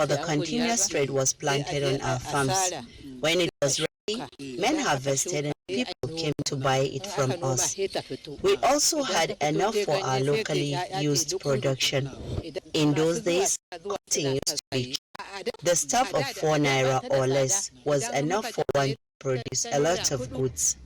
for the continuous trade was planted on our farms. When it was ready, men harvested and people came to buy it from us. We also had enough for our locally used production. In those days, cotton used to be cheap. The stuff of 4 naira or less was enough for one to produce a lot of goods.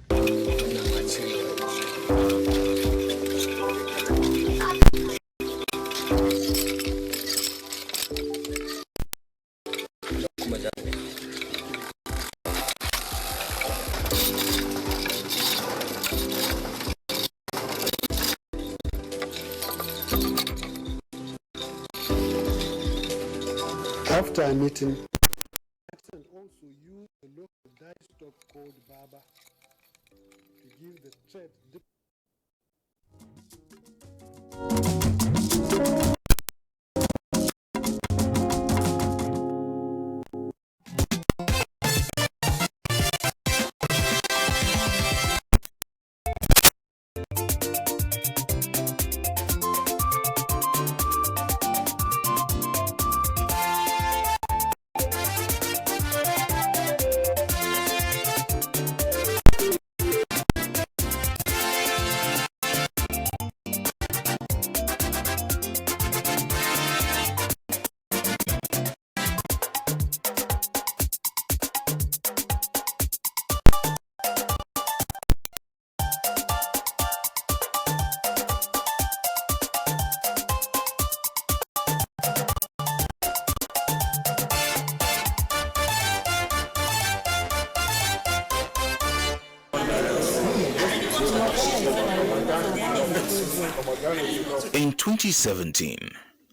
After a meeting, and also use a local dye stock called Baba to give the thread. In 2017,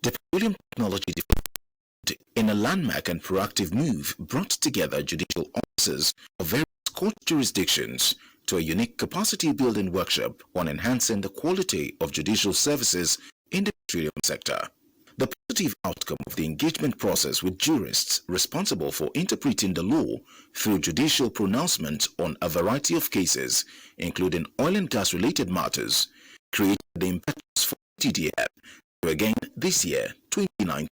the Petroleum Technology Department, in a landmark and proactive move, brought together judicial officers of various court jurisdictions to a unique capacity-building workshop on enhancing the quality of judicial services in the petroleum sector. The positive outcome of the engagement process with jurists responsible for interpreting the law through judicial pronouncement on a variety of cases, including oil and gas-related matters, created the impetus for TDF to again this year, 2019,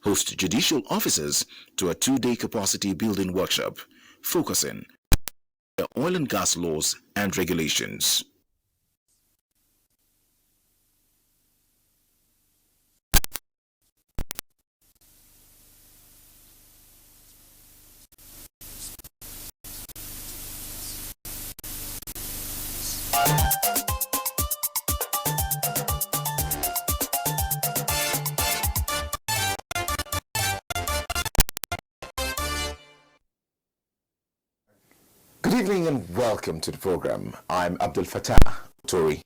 host judicial officers to a 2-day capacity-building workshop focusing on the oil and gas laws and regulations. Good evening and welcome to the program. I'm Abdul Fattah Tori.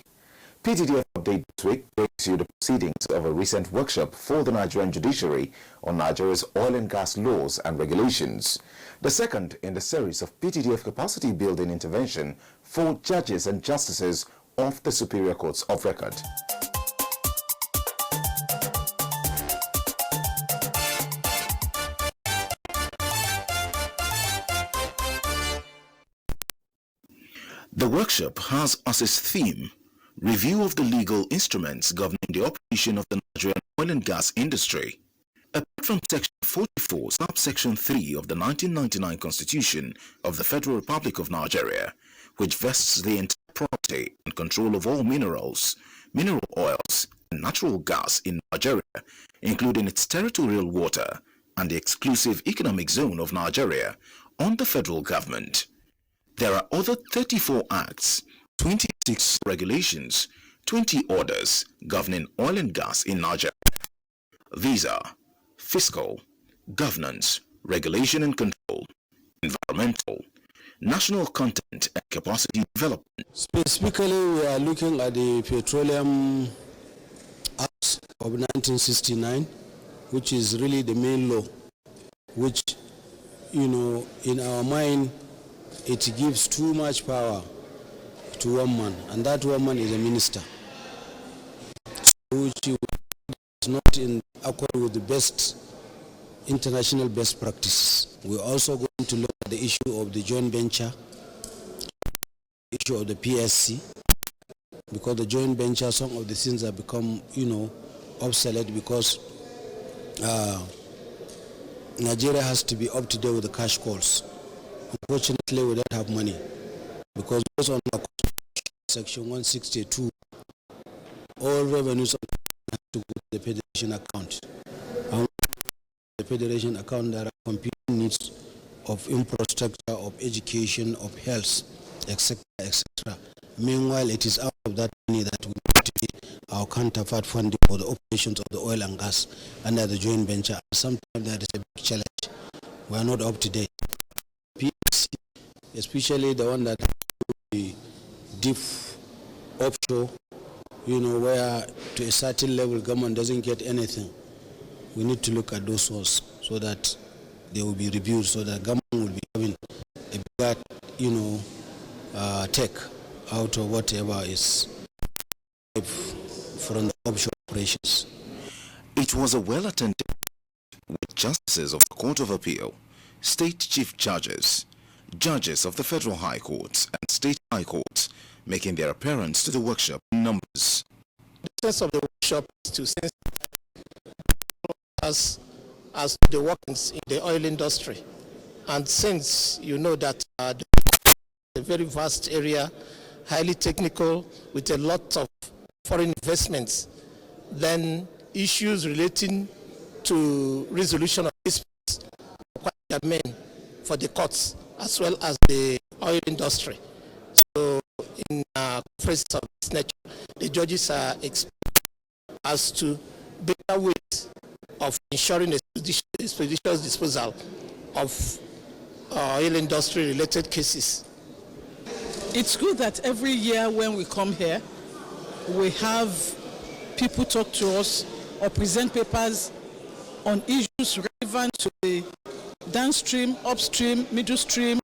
PTDF Update this week brings you the proceedings of a recent workshop for the Nigerian judiciary on Nigeria's oil and gas laws and regulations. The second in the series of PTDF capacity building intervention for judges and justices of the Superior Courts of Record. The workshop has as its theme, Review of the Legal Instruments Governing the Operation of the Nigerian Oil and Gas Industry. Apart from Section 44, Subsection 3 of the 1999 Constitution of the Federal Republic of Nigeria, which vests the entire property and control of all minerals, mineral oils, and natural gas in Nigeria, including its territorial water and the exclusive economic zone of Nigeria, on the federal government. There are other 34 acts, 26 regulations, 20 orders governing oil and gas in Nigeria. These are fiscal, governance, regulation and control, environmental, national content and capacity development. Specifically, we are looking at the Petroleum Act of 1969, which is really the main law, which, in our mind, it gives too much power to one man, and that one man is a minister, which is not in accord with the best international best practices. We're also going to look at the issue of the joint venture, issue of the PSC, because the joint venture, some of the things have become, obsolete because Nigeria has to be up to date with the cash calls. Unfortunately, we don't have money because based on our section 162, all revenues have to go to the federation account. And the federation account, there are competing needs of infrastructure, of education, of health, etc., etc. Meanwhile, it is out of that money that we need to pay our counterpart funding for the operations of the oil and gas under the joint venture. Sometimes there is a big challenge. We are not up to date. PSC, especially the one that the deep offshore, where to a certain level government doesn't get anything. We need to look at those ones so that they will be reviewed, so that government will be having a bigger, take out of whatever is from the offshore operations. It was a well-attended with justices of the Court of Appeal, state chief judges, judges of the Federal High Courts and state high courts making their appearance to the workshop in numbers. The sense of the workshop is to sense as the workings in the oil industry. And since you know that a very vast area, highly technical, with a lot of foreign investments, then issues relating to resolution of disputes are quite germane for the courts as well as the oil industry. So in conferences of this nature, the judges are experienced as to better ways of ensuring expeditious disposal of oil industry related cases. It's good that every year when we come here, we have people talk to us or present papers on issues relevant to the downstream, upstream, middle stream,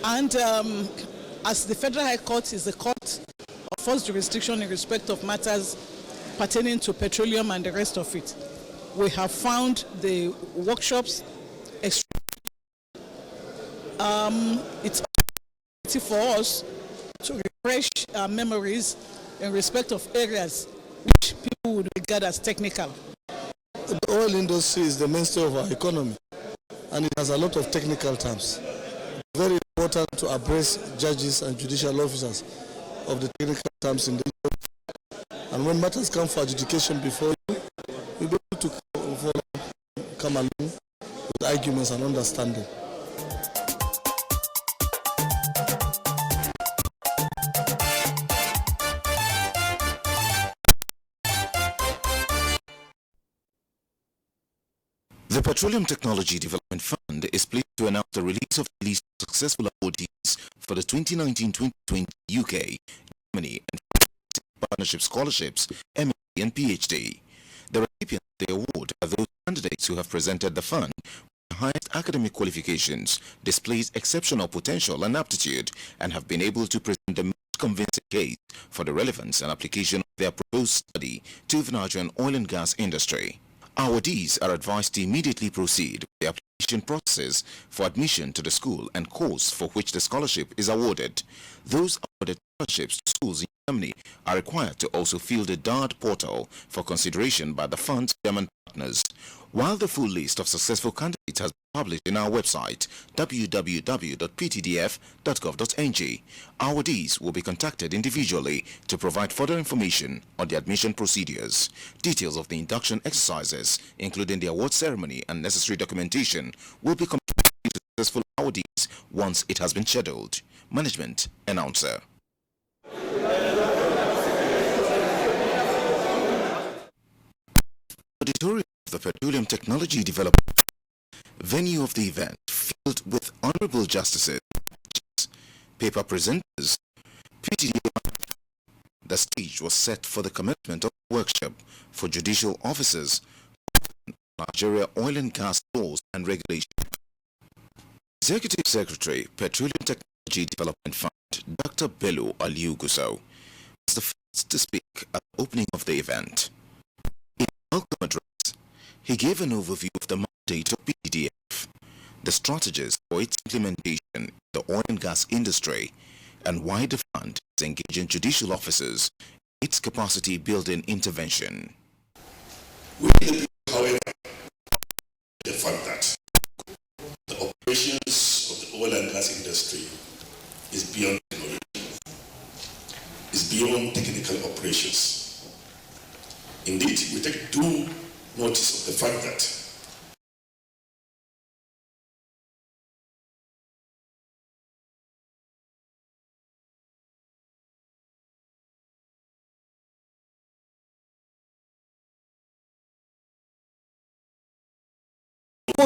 and as the Federal High Court is the court of first jurisdiction in respect of matters pertaining to petroleum and the rest of it, we have found the workshops extremely. It's for us to refresh our memories in respect of areas which people would regard as technical. The oil industry is the mainstay of our economy, and it has a lot of technical terms. It's very important to address judges and judicial officers of the technical terms in the industry. And when matters come for adjudication before you, you'll be able to come along with arguments and understanding. The Petroleum Technology Development Fund is pleased to announce the release of the list of successful awardees for the 2019-2020 UK, Germany and Partnership Scholarships, MA and PhD. The recipients of the award are those candidates who have presented the fund with the highest academic qualifications, displayed exceptional potential and aptitude, and have been able to present the most convincing case for the relevance and application of their proposed study to the Nigerian oil and gas industry. Awardees are advised to immediately proceed with the application process for admission to the school and course for which the scholarship is awarded. Those awarded scholarships to schools in Germany are required to also fill the DARD portal for consideration by the fund's German partners. While the full list of successful candidates has been published in our website www.ptdf.gov.ng, awardees will be contacted individually to provide further information on the admission procedures. Details of the induction exercises, including the award ceremony and necessary documentation, will be communicated to successful awardees once it has been scheduled. Management Announcer. Auditorium of the Petroleum Technology Development venue of the event filled with honorable justices, paper presenters, PTDF. The stage was set for the commencement of the workshop for judicial officers, Nigeria Oil and Gas Laws and Regulations. Executive Secretary, Petroleum Technology Development Fund, Dr. Bello Aliu Gusau, was the first to speak at the opening of the event. In a welcome address, he gave an overview of the mandate of PTDF, the strategies for its implementation in the oil and gas industry, and why the fund is engaging judicial officers in its capacity building intervention. We, however, the fact that the operations of the oil and gas industry is beyond technology, is beyond technical operations. Indeed, we take due notice of the fact that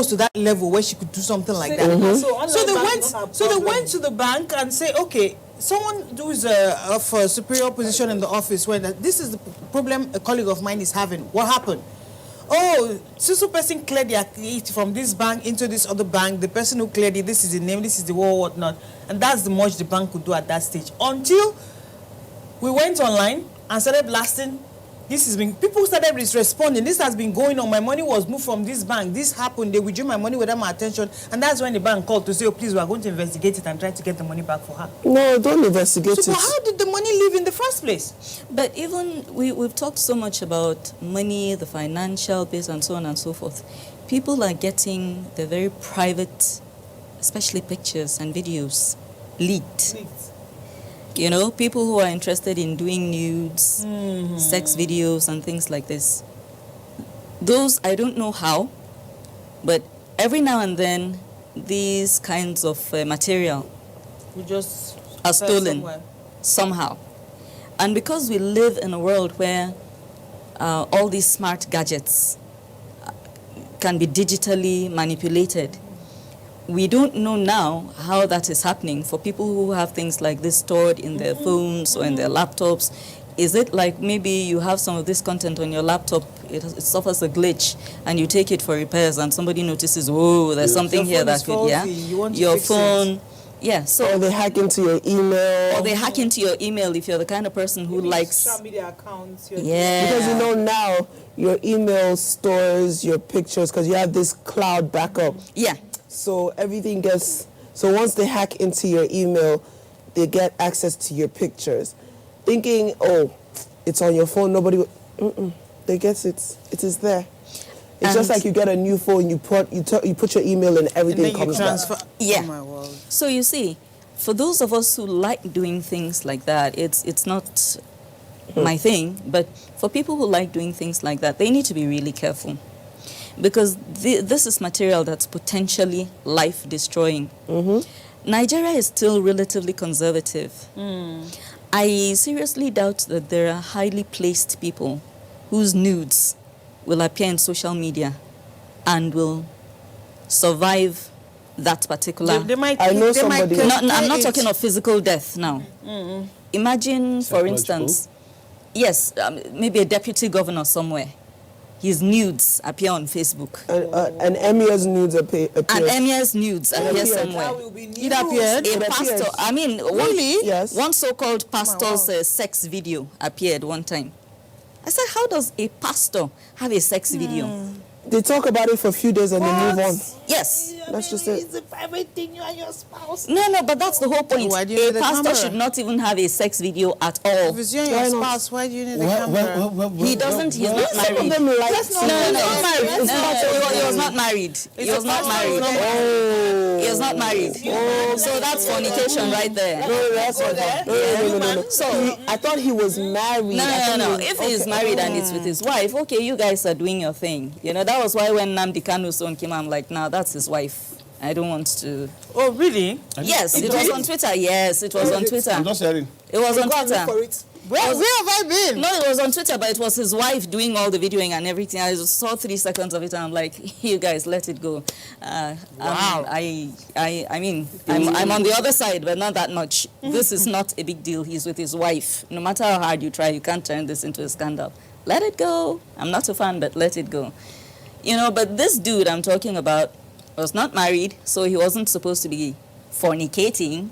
to that level where she could do something like that. So they went to the bank and say, okay, someone who is of a superior position in the office, when this is the problem a colleague of mine is having. What happened? Oh, so person cleared it from this bank into this other bank. The person who cleared it, this is the name, this is the whatnot, and that's the much the bank could do at that stage. Until we went online and started blasting. This has been, people started responding. This has been going on. My money was moved from this bank. This happened. They withdrew my money without my attention. And that's when the bank called to say, oh, please, we are going to investigate it and try to get the money back for her. No, don't investigate it. So how did the money leave in the first place? But even, we've talked so much about money, the financial base, and so on and so forth. People are getting their very private, especially pictures and videos, leaked. You know, people who are interested in doing nudes, sex videos and things like this. Those, I don't know how, but every now and then, these kinds of material are stolen somehow. And because we live in a world where all these smart gadgets can be digitally manipulated, we don't know now how that is happening for people who have things like this stored in their phones or in their laptops. Is it like maybe you have some of this content on your laptop, it suffers a glitch, and you take it for repairs and somebody notices, oh, there's something here that could, your phone, so. Or they hack into your email. Or they hack into your email if you're the kind of person who likes. Social media accounts. Because you know now, your email stores your pictures because you have this cloud backup. Yeah. So everything gets, so once they hack into your email, they get access to your pictures. Thinking, oh, it's on your phone, nobody, they get it. It is there. It's and just like you get a new phone, you put your email and everything and comes back. Yeah. Oh my world. So you see, for those of us who like doing things like that, it's not my thing, but for people who like doing things like that, they need to be really careful. Because this is material that's potentially life-destroying. Nigeria is still relatively conservative. I seriously doubt that there are highly placed people whose nudes will appear in social media and will survive that particular... I know somebody... I'm not talking of physical death now. Imagine, for instance, yes, maybe a deputy governor somewhere. His nudes appear on Facebook. And Emia's nudes appear. And Emia's nudes appear somewhere. It appeared. A pastor, I mean, really? One so-called pastor's sex video appeared one time. I said, how does a pastor have a sex video? They talk about it for a few days and they move on. Yes. That's just it. It's a private thing, you and your spouse. No, but that's the whole point. Why do you need a pastor camera? should not even have a sex video at all. If it's you and your spouse, why do you need the camera? He doesn't, he's not married. Some of them like He was not married. He was not married. He was not married. So that's fornication right there. No. So I thought he was married. No. If he's married and it's with his wife, okay, you guys are doing your thing. You know, that was why when Nnamdi Kanu's son came, I'm like, nah, that's his wife. I don't want to. Oh, really? Yes, it was on Twitter. Yes, it was on Twitter. I'm just hearing. It was on Twitter. Where have I been? No, it was on Twitter, but it was his wife doing all the videoing and everything. I just saw 3 seconds of it and I'm like, you guys, let it go. Wow. I mean, I'm on the other side, but not that much. This is not a big deal. He's with his wife. No matter how hard you try, you can't turn this into a scandal. Let it go. I'm not a fan, but let it go. You know, but this dude I'm talking about was not married, so he wasn't supposed to be fornicating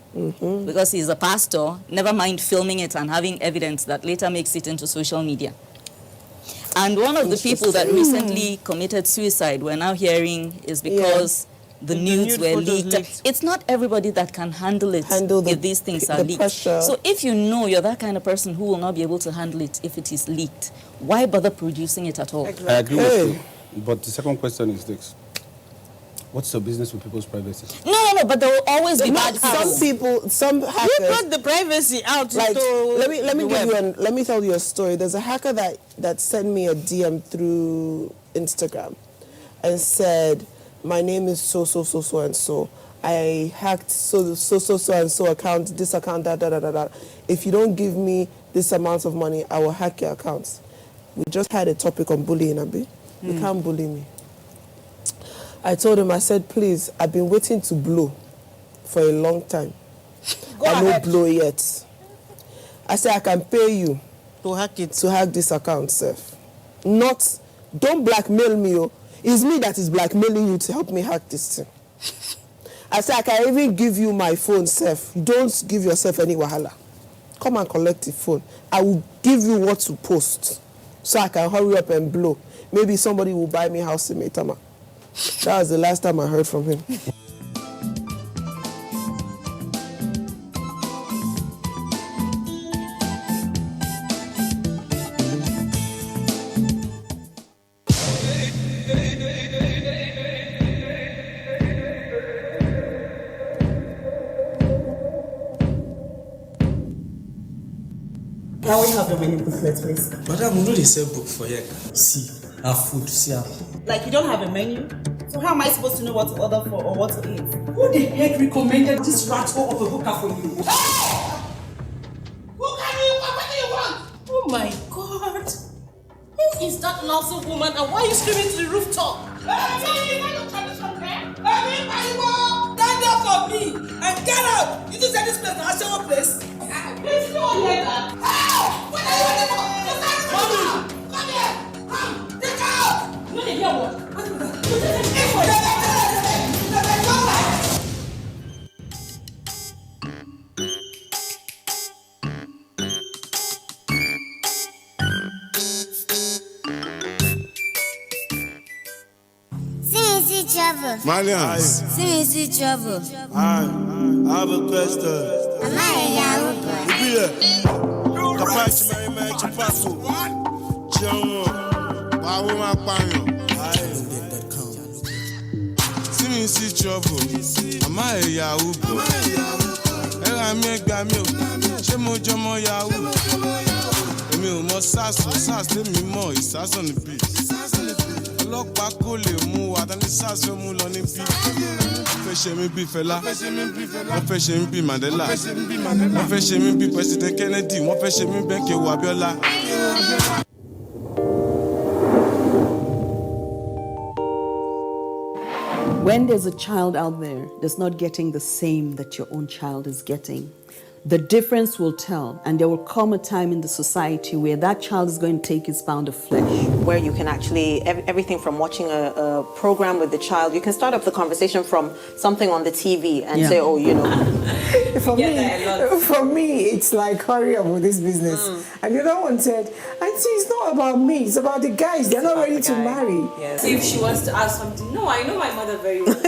because he's a pastor, never mind filming it and having evidence that later makes it into social media. And one of the people that recently committed suicide, we're now hearing, is because the nudes were leaked. It's not everybody that can handle it if these things are leaked. Pressure. So if you know you're that kind of person who will not be able to handle it if it is leaked, why bother producing it at all? I agree with you. But the second question is this. What's your business with people's privacy? No, but there will always be bad Some people, some hackers. You brought the privacy out. Like, let me give you let me tell you a story. There's a hacker that sent me a DM through Instagram and said, my name is so and so. I hacked so and so account, this account, da. If you don't give me this amount of money, I will hack your accounts. We just had a topic on bullying, Abi. You can't bully me. I told him, I said, please, I've been waiting to blow for a long time. I don't blow yet. I said, I can pay you to hack it. To hack this account, Seth. Don't blackmail me. It's me that is blackmailing you to help me hack this thing. I said, I can even give you my phone, Seth. Don't give yourself any wahala. Come and collect the phone. I will give you what to post so I can hurry up and blow. Maybe somebody will buy me a house in Maitama. That was the last time I heard from him. Can we have your menu booklet, please? Madam, we know they sell book for here. See, our food, see our food. Like, you don't have a menu? So how am I supposed to know what to order for or what to eat? Who the heck recommended this rat hole of a hooker for you? Hey! What do you want? Oh my God! Who is that lousy woman and why are you screaming to the rooftop? Stand up for me and get out! You just said this place is a shower place? Please don't hear that. What are you doing? Come here! Come! Take out! You hear what? Travel. Malians. CMC Travel. I have a question. Am I a Yahoo boy? Kapachi Mary Chapasso. Jomo. Bawuma Panyo. CMC Travel. Am I a Yahoo boy? Ela mi gba mi o. Ṣé mo jọmọ Yahoo? Èmi ò mọ SARS tèmi mọ̀ ìsás on the beat. Ọlọ́pàá kò lè mú wa tani SARS fẹ́ mú lọ níbí. Wọ́n fẹ́ ṣe mí bí Fẹlá, wọ́n fẹ́ ṣe mí bí Mandela, wọ́n fẹ́ ṣe mí bí President Kennedy, wọ́n fẹ́ ṣe mí bẹ́ẹ̀ Kéwu Abíọ́lá. When there's a child out there that's not getting the same that your own child is getting, the difference will tell, and there will come a time in the society where that child is going to take his pound of flesh. Where you can actually, everything from watching a program with the child, you can start up the conversation from something on the TV and say, oh, you know. For me, it's like, hurry up with this business. And the other one said, Auntie, it's not about me, it's about the guys, they're not ready to marry. Yes. If she wants to ask something, no, I know my mother very well.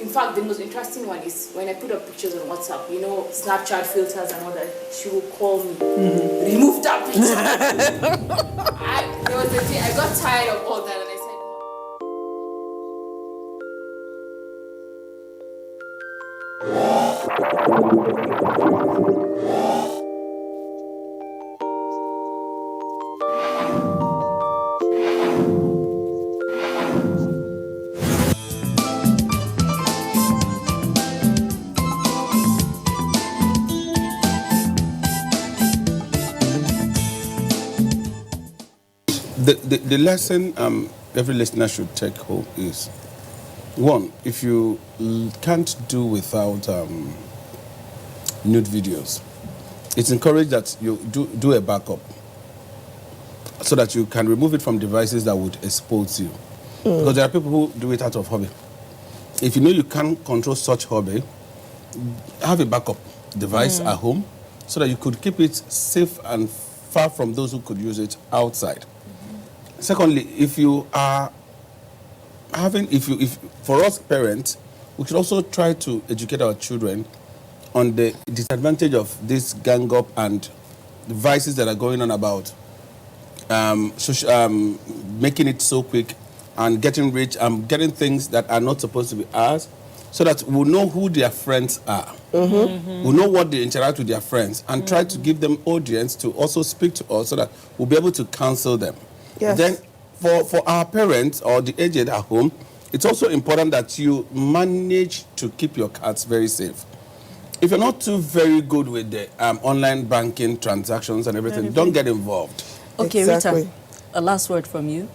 In fact, the most interesting one is when I put up pictures on WhatsApp, you know, Snapchat filters and all that, she will call me, remove that picture. There was a day I got tired of all that and I The lesson every listener should take home is, one, if you can't do without nude videos, it's encouraged that you do a backup so that you can remove it from devices that would expose you. Because there are people who do it out of hobby. If you know you can't control such hobby, have a backup device at home so that you could keep it safe and far from those who could use it outside. Secondly, if you are having, for us parents, we should also try to educate our children on the disadvantage of this gang up and devices that are going on about making it so quick and getting rich and getting things that are not supposed to be ours, so that we'll know who their friends are. We'll know what they interact with their friends and try to give them audience to also speak to us so that we'll be able to counsel them. Yes. Then for our parents or the aged at home, it's also important that you manage to keep your cards very safe. If you're not too very good with the online banking transactions and everything, don't get involved. Okay, Rita, a last word from you.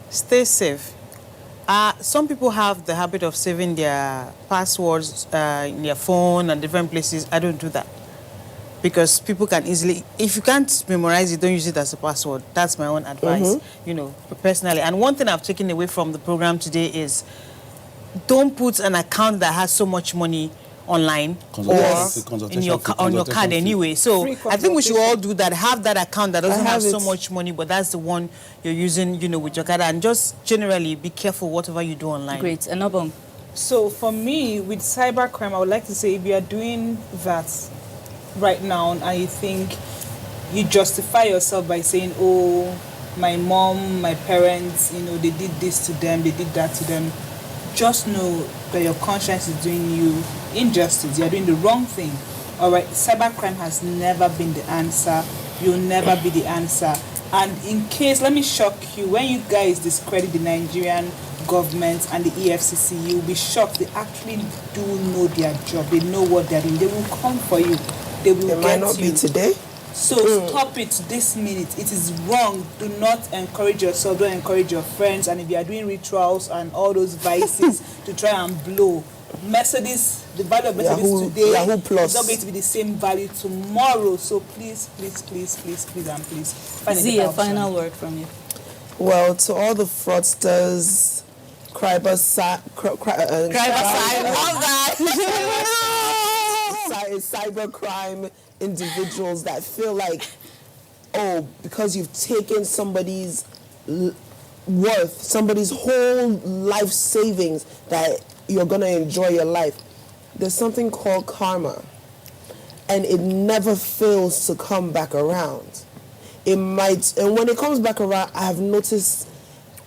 Stay safe. Some people have the habit of saving their passwords in their phone and different places. I don't do that. Because people can easily, if you can't memorize it, don't use it as a password. That's my own advice, you know, personally. And one thing I've taken away from the program today is don't put an account that has so much money online or in your on your card anyway. So I think we should all do that. Have that account that doesn't have so much money, but that's the one you're using, you know, with your card. And just generally be careful whatever you do online. Great. Anobong. So for me, with cybercrime, I would like to say if you are doing that right now and you think you justify yourself by saying, oh, my mom, my parents, you know, they did this to them, they did that to them, just know that your conscience is doing you injustice. You're doing the wrong thing. All right, cybercrime has never been the answer. You'll never be the answer. And in case, let me shock you, when you guys discredit the Nigerian government and the EFCC, you'll be shocked. They actually do know their job. They know what they're doing. They will come for you. They will get might not you. be today. So stop it this minute. It is wrong. Do not encourage yourself. Don't encourage your friends. And if you are doing rituals and all those vices to try and blow, Mercedes, the value of Mercedes today is not going to be the same value tomorrow. So please, please, please, please, please, and please. See a final word from you. Well, to all the fraudsters, cybercrime individuals that feel like, oh, because you've taken somebody's worth, somebody's whole life savings, that you're going to enjoy your life. There's something called karma, and it never fails to come back around. It might, and when it comes back around, I have noticed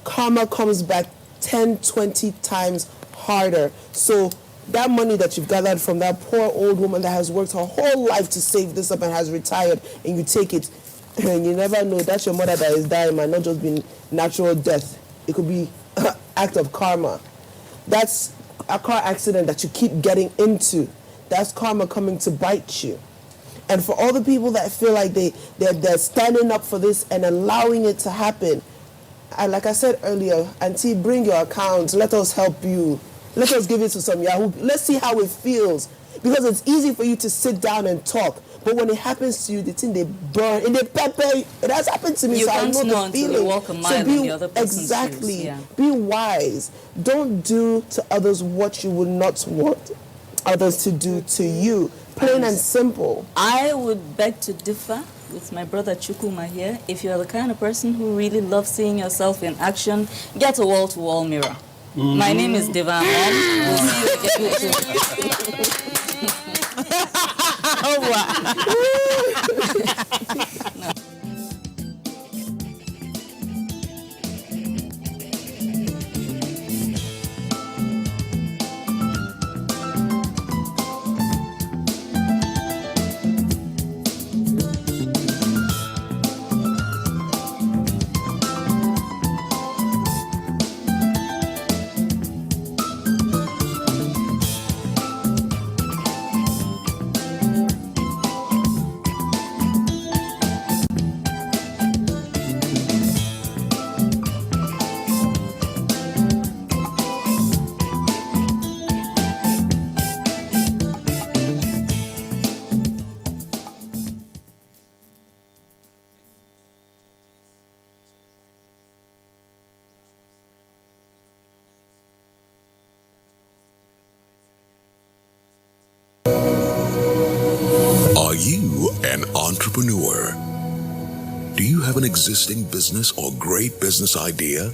karma comes back 10, 20 times harder. So that money that you've gathered from that poor old woman that has worked her whole life to save this up and has retired, and you take it, and you never know, that's your mother that is dying, might not just be natural death. It could be an act of karma. That's a car accident that you keep getting into. That's karma coming to bite you. And for all the people that feel like they're standing up for this and allowing it to happen, like I said earlier, Auntie, bring your account. Let us help you. Let us give it to some Yahoo. Let's see how it feels. Because it's easy for you to sit down and talk. But when it happens to you, the thing they burn and they pepper. It has happened to me, you so I know the feeling. You walk a mile in the other person's exactly. shoes. Yeah. Be wise. Don't do to others what you would not want others to do to you. Plain and simple. I would beg to differ with my brother Chukuma here. If you're the kind of person who really loves seeing yourself in action, get a wall-to-wall mirror. My name is Diva Mom. We'll see you again. Are you an entrepreneur? Do you have an existing business or great business idea?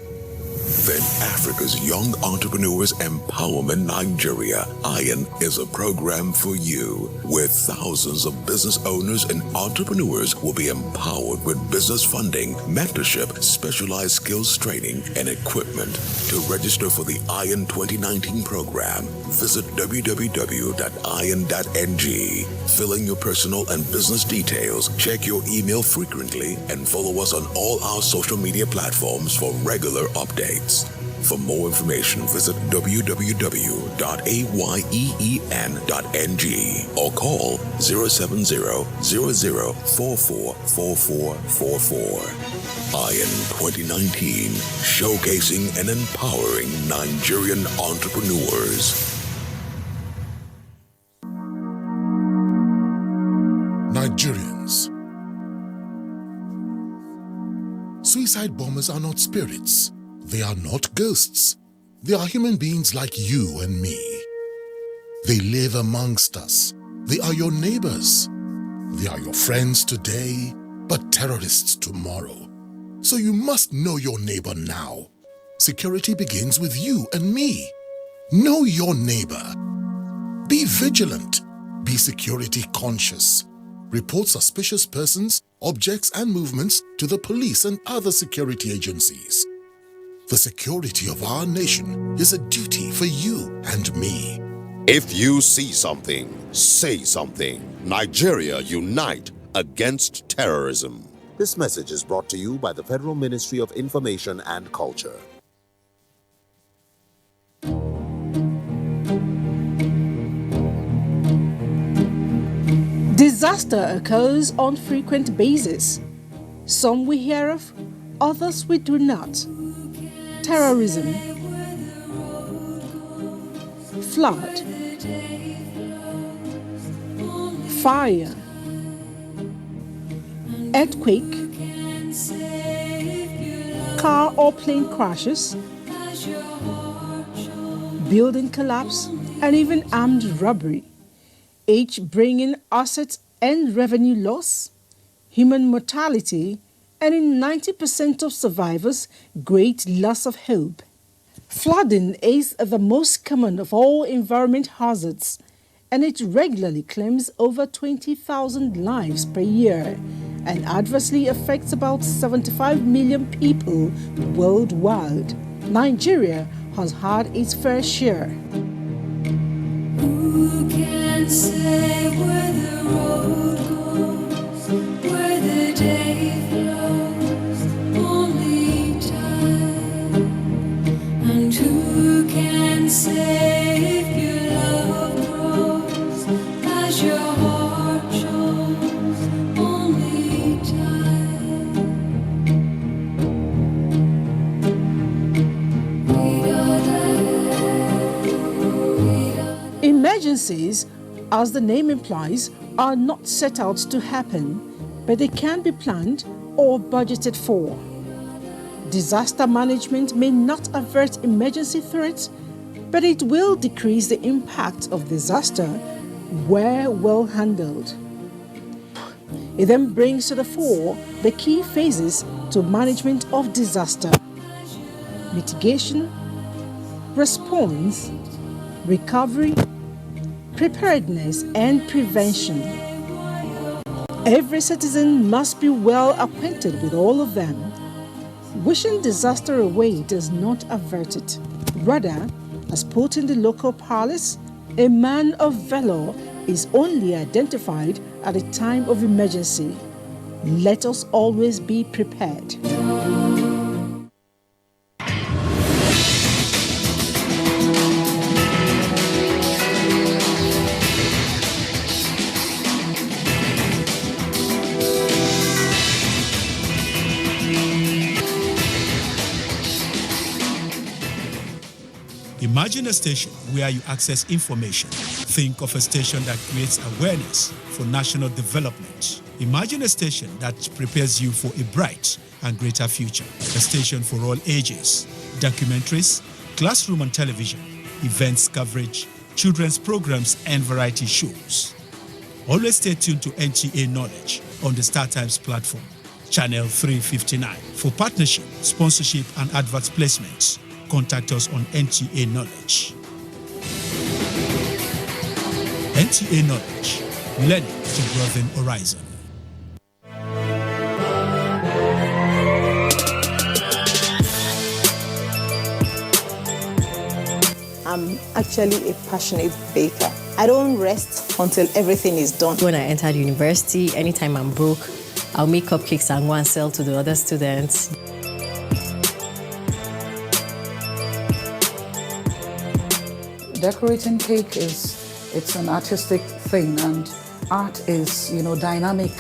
Then Africa's Young Entrepreneurs Empowerment Nigeria, ION, is a program for you, where thousands of business owners and entrepreneurs will be empowered with business funding, mentorship, specialized skills training, and equipment. To register for the ION 2019 program, visit www.ion.ng. Fill in your personal and business details, check your email frequently, and follow us on all our social media platforms for regular updates. For more information, visit www.ayen.ng or call 070-0044-4444. ION 2019, showcasing and empowering Nigerian entrepreneurs. Nigerians. Suicide bombers are not spirits. They are not ghosts. They are human beings like you and me. They live amongst us. They are your neighbors. They are your friends today, but terrorists tomorrow. So you must know your neighbor now. Security begins with you and me. Know your neighbor. Be vigilant. Be security conscious. Report suspicious persons, objects, and movements to the police and other security agencies. The security of our nation is a duty for you and me. If you see something, say something. Nigeria, unite against terrorism. This message is brought to you by the Federal Ministry of Information and Culture. Disaster occurs on frequent basis. Some we hear of, others we do not. Terrorism, flood, fire, earthquake, car or plane crashes, building collapse, and even armed robbery, each bringing assets and revenue loss, human mortality, and in 90% of survivors, great loss of hope. Flooding is the most common of all environment hazards, and it regularly claims over 20,000 lives per year and adversely affects about 75 million people worldwide. Nigeria has had its fair share. Who can say where the road goes, where the day flows, only time. And who can say if your love grows as your heart shows, only time. Emergencies, as the name implies, are not set out to happen, but they can be planned or budgeted for. Disaster management may not avert emergency threats, but it will decrease the impact of disaster where well handled. It then brings to the fore the key phases to management of disaster: mitigation, response, recovery, preparedness, and prevention. Every citizen must be well acquainted with all of them. Wishing disaster away does not avert it. Rather, as put in the local parlance, a man of valor is only identified at a time of emergency. Let us always be prepared. Imagine a station where you access information. Think of a station that creates awareness for national development. Imagine a station that prepares you for a bright and greater future. A station for all ages. Documentaries, classroom and television, events coverage, children's programs, and variety shows. Always stay tuned to NTA Knowledge on the StarTimes platform. Channel 359. For partnership, sponsorship, and advert placements, contact us on NTA Knowledge. NTA Knowledge, learning to broaden horizon. I'm actually a passionate baker. I don't rest until everything is done. When I entered university, anytime I'm broke, I'll make cupcakes and go and sell to the other students. Decorating cake it's an artistic thing, and art is, dynamic.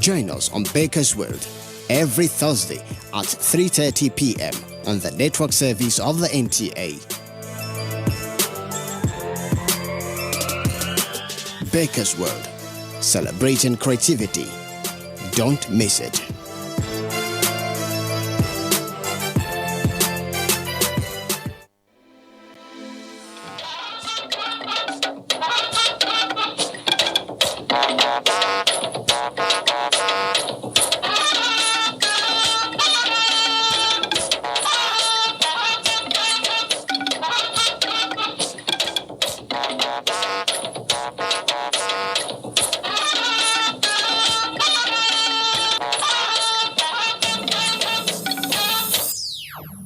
Join us on Baker's World every Thursday at 3:30 p.m. on the network service of the NTA. Baker's World, celebrating creativity. Don't miss it.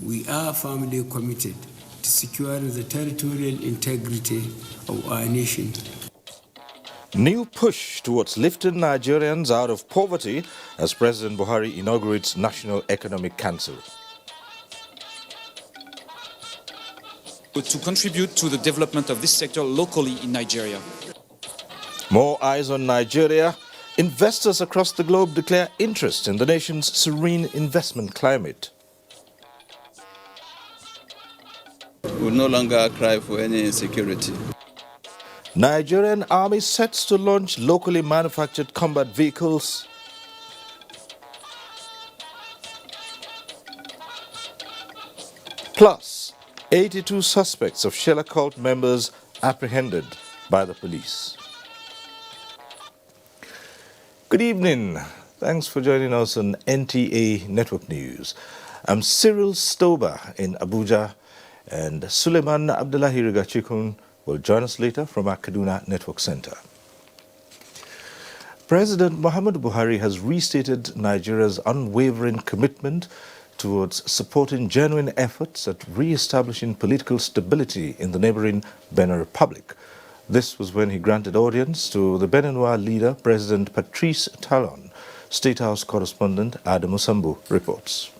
We are firmly committed to securing the territorial integrity of our nation. New push towards lifting Nigerians out of poverty as President Buhari inaugurates National Economic Council. To contribute to the development of this sector locally in Nigeria. More eyes on Nigeria. Investors across the globe declare interest in the nation's serene investment climate. We will no longer cry for any insecurity. Nigerian army sets to launch locally manufactured combat vehicles. Plus, 82 suspects of Shella cult members apprehended by the police. Good evening. Thanks for joining us on NTA Network News. I'm Cyril Stober in Abuja, and Suleiman Abdullahi Rigachikun will join us later from our Kaduna Network Center. President Muhammadu Buhari has restated Nigeria's unwavering commitment towards supporting genuine efforts at re-establishing political stability in the neighboring Benin Republic. This was when he granted audience to the Beninois leader, President Patrice Talon. State House correspondent Adamu Sambu reports.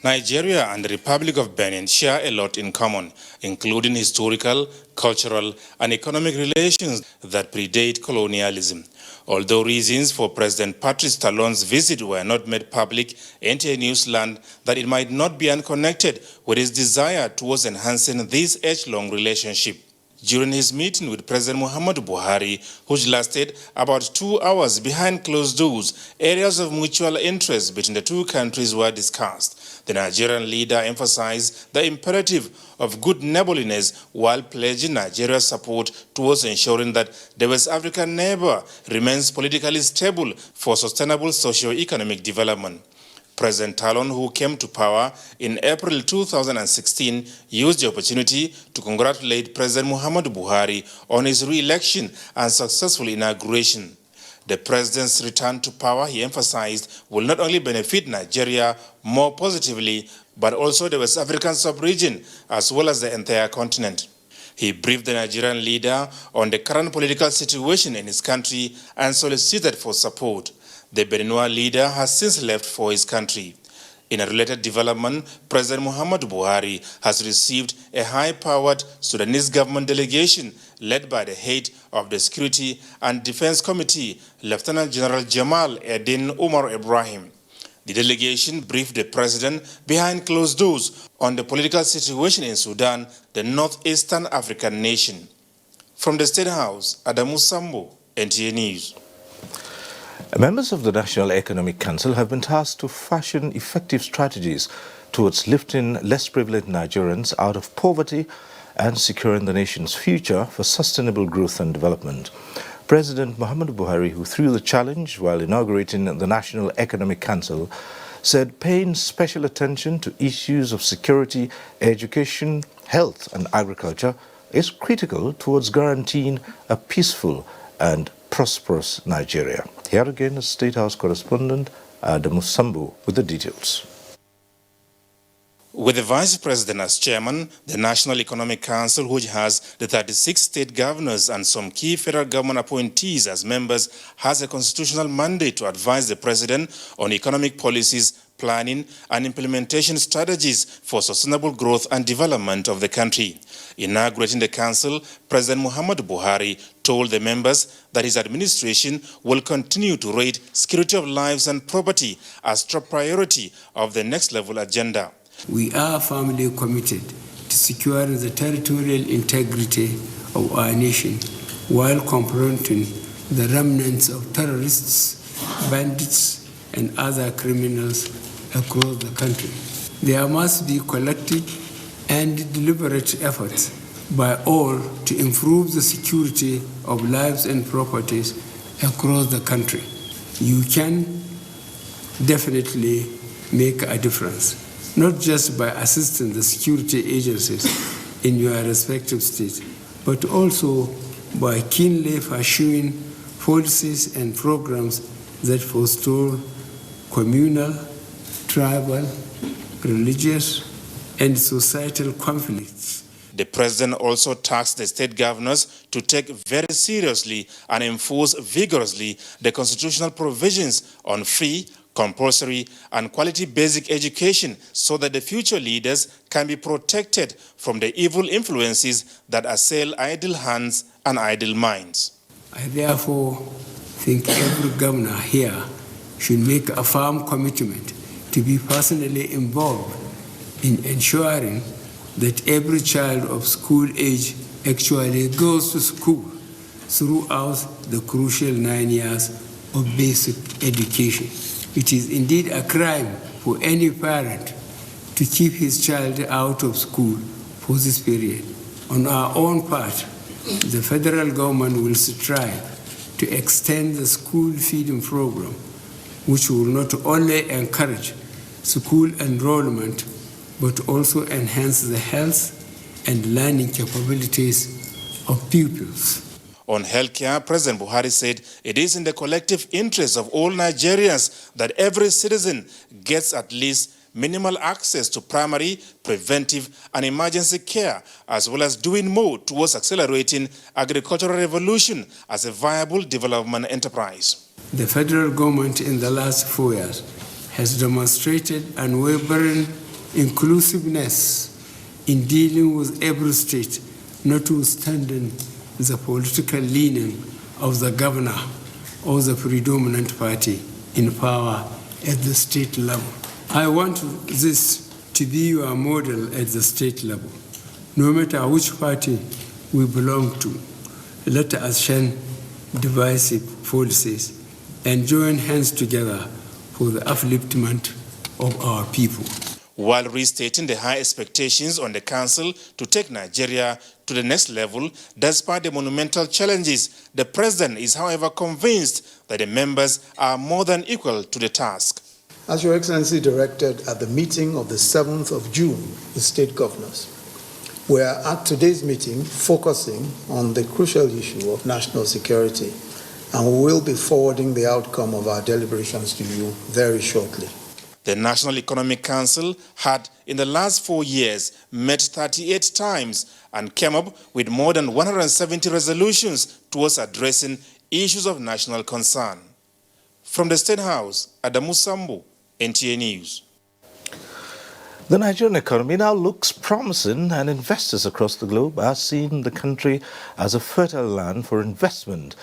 Nigeria and the Republic of Benin share a lot in common, including historical, cultural, and economic relations that predate colonialism. Although reasons for President Patrice Talon's visit were not made public, NTA News learned that it might not be unconnected with his desire towards enhancing this age-long relationship. During his meeting with President Muhammadu Buhari, which lasted about 2 hours behind closed doors, areas of mutual interest between the two countries were discussed. The Nigerian leader emphasized the imperative of good neighborliness while pledging Nigeria's support towards ensuring that the West African neighbor remains politically stable for sustainable socio-economic development. President Talon, who came to power in April 2016, used the opportunity to congratulate President Muhammadu Buhari on his re-election and successful inauguration. The president's return to power, he emphasized, will not only benefit Nigeria more positively, but also the West African sub-region, as well as the entire continent. He briefed the Nigerian leader on the current political situation in his country and solicited for support. The Beninois leader has since left for his country. In a related development, President Muhammadu Buhari has received a high-powered Sudanese government delegation led by the head of the Security and Defense Committee, Lieutenant General Jamal Eddin Umar Ibrahim. The delegation briefed the president behind closed doors on the political situation in Sudan, the northeastern African nation. From the State House, Adamu Sambo, NTA News. Members of the National Economic Council have been tasked to fashion effective strategies towards lifting less privileged Nigerians out of poverty and securing the nation's future for sustainable growth and development. President Muhammadu Buhari, who threw the challenge while inaugurating the National Economic Council, said paying special attention to issues of security, education, health and agriculture is critical towards guaranteeing a peaceful and prosperous Nigeria. Here again is State House correspondent Adamu Sambu with the details. With the Vice President as chairman, the National Economic Council, which has the 36 state governors and some key federal government appointees as members, has a constitutional mandate to advise the President on economic policies, planning and implementation strategies for sustainable growth and development of the country. Inaugurating the council, President Muhammadu Buhari told the members that his administration will continue to rate security of lives and property as top priority of the next level agenda. We are firmly committed to securing the territorial integrity of our nation while confronting the remnants of terrorists, bandits, and other criminals across the country. There must be collective and deliberate efforts by all to improve the security of lives and properties across the country. You can definitely make a difference, not just by assisting the security agencies in your respective states, but also by keenly pursuing policies and programs that forestall communal, tribal, religious, and societal conflicts. The President also tasked the state governors to take very seriously and enforce vigorously the constitutional provisions on free, compulsory and quality basic education so that the future leaders can be protected from the evil influences that assail idle hands and idle minds. I therefore think every governor here should make a firm commitment to be personally involved in ensuring that every child of school age actually goes to school throughout the crucial 9 years of basic education. It is indeed a crime for any parent to keep his child out of school for this period. On our own part, the federal government will strive to extend the school feeding program, which will not only encourage school enrollment, but also enhance the health and learning capabilities of pupils. On healthcare, President Buhari said it is in the collective interest of all Nigerians that every citizen gets at least minimal access to primary, preventive and emergency care, as well as doing more towards accelerating agricultural revolution as a viable development enterprise. The federal government in the last 4 years has demonstrated unwavering inclusiveness in dealing with every state, notwithstanding the political leaning of the governor or the predominant party in power at the state level. I want this to be your model at the state level. No matter which party we belong to, let us shun divisive policies and join hands together for the upliftment of our people. While restating the high expectations on the council to take Nigeria to the next level, despite the monumental challenges, the president is, however, convinced that the members are more than equal to the task. As Your Excellency directed at the meeting of the 7th of June with state governors, we are at today's meeting focusing on the crucial issue of national security, and we will be forwarding the outcome of our deliberations to you very shortly. The National Economic Council had, in the last 4 years, met 38 times and came up with more than 170 resolutions towards addressing issues of national concern. From the State House, Adamu Sambu, NTA News. The Nigerian economy now looks promising, and investors across the globe are seeing the country as a fertile land for investment,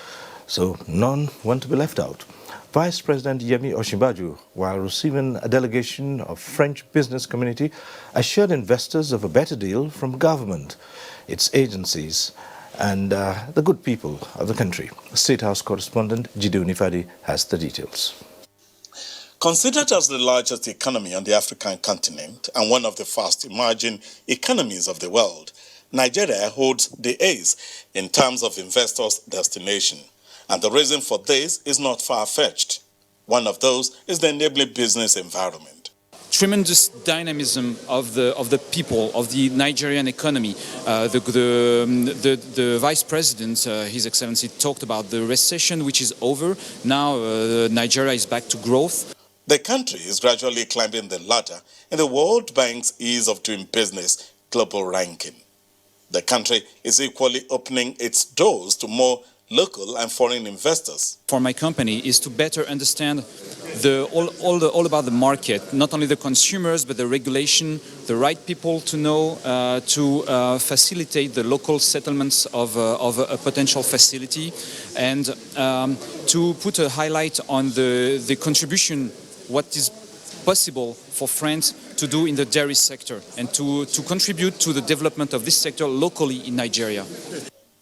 so none want to be left out. Vice President Yemi Osinbajo, while receiving a delegation of French business community, assured investors of a better deal from government, its agencies, and the good people of the country. State House correspondent Jidu Nifadi has the details. Considered as the largest economy on the African continent and one of the fast emerging economies of the world, Nigeria holds the ace in terms of investors' destination. And the reason for this is not far-fetched. One of those is the enabling business environment. Tremendous dynamism of the people, of the Nigerian economy. The Vice President, His Excellency, talked about the recession, which is over. Now Nigeria is back to growth. The country is gradually climbing the ladder in the World Bank's Ease of Doing Business global ranking. The country is equally opening its doors to more local and foreign investors. For my company is to better understand all about the market, not only the consumers, but the regulation, the right people to know, to facilitate the local settlements of a potential facility, and to put a highlight on the contribution, what is possible for France to do in the dairy sector, and to contribute to the development of this sector locally in Nigeria.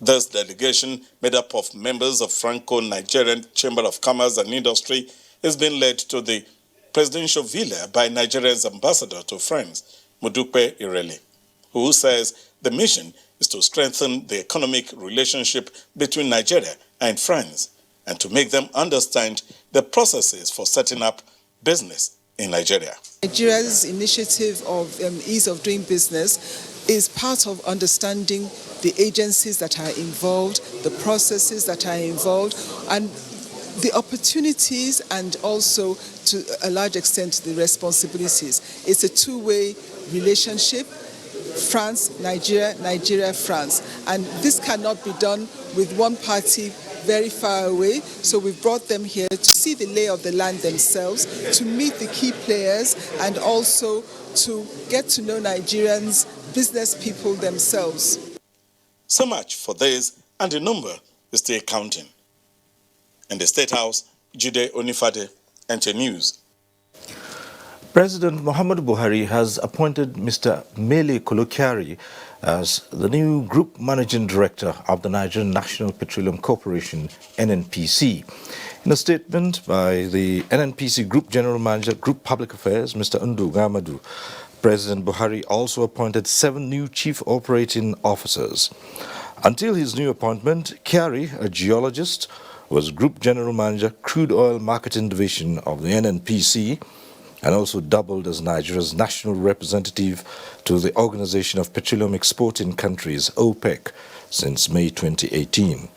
This delegation, made up of members of Franco-Nigerian Chamber of Commerce and Industry, is being led to the presidential villa by Nigeria's ambassador to France, Modupe Irele, who says the mission is to strengthen the economic relationship between Nigeria and France and to make them understand the processes for setting up business in Nigeria. Nigeria's initiative of ease of doing business is part of understanding the agencies that are involved, the processes that are involved, and the opportunities, and also to a large extent the responsibilities. It's a two-way relationship, France, Nigeria, Nigeria, France. And this cannot be done with one party very far away. So we've brought them here to see the lay of the land themselves, to meet the key players, and also to get to know Nigerians, business people themselves. So much for this, and the number is still counting. In the State House, Jide Onifade, NT News. President Muhammadu Buhari has appointed Mr. Mele Kolokyari as the new Group Managing Director of the Nigerian National Petroleum Corporation, NNPC. In a statement by the NNPC Group General Manager, Group Public Affairs, Mr. Ndu Gamadu, President Buhari also appointed 7 new Chief Operating Officers. Until his new appointment, Kyari, a geologist, was Group General Manager, Crude Oil Marketing Division of the NNPC, and also doubled as Nigeria's national representative to the Organization of Petroleum Exporting Countries, OPEC, since May 2018.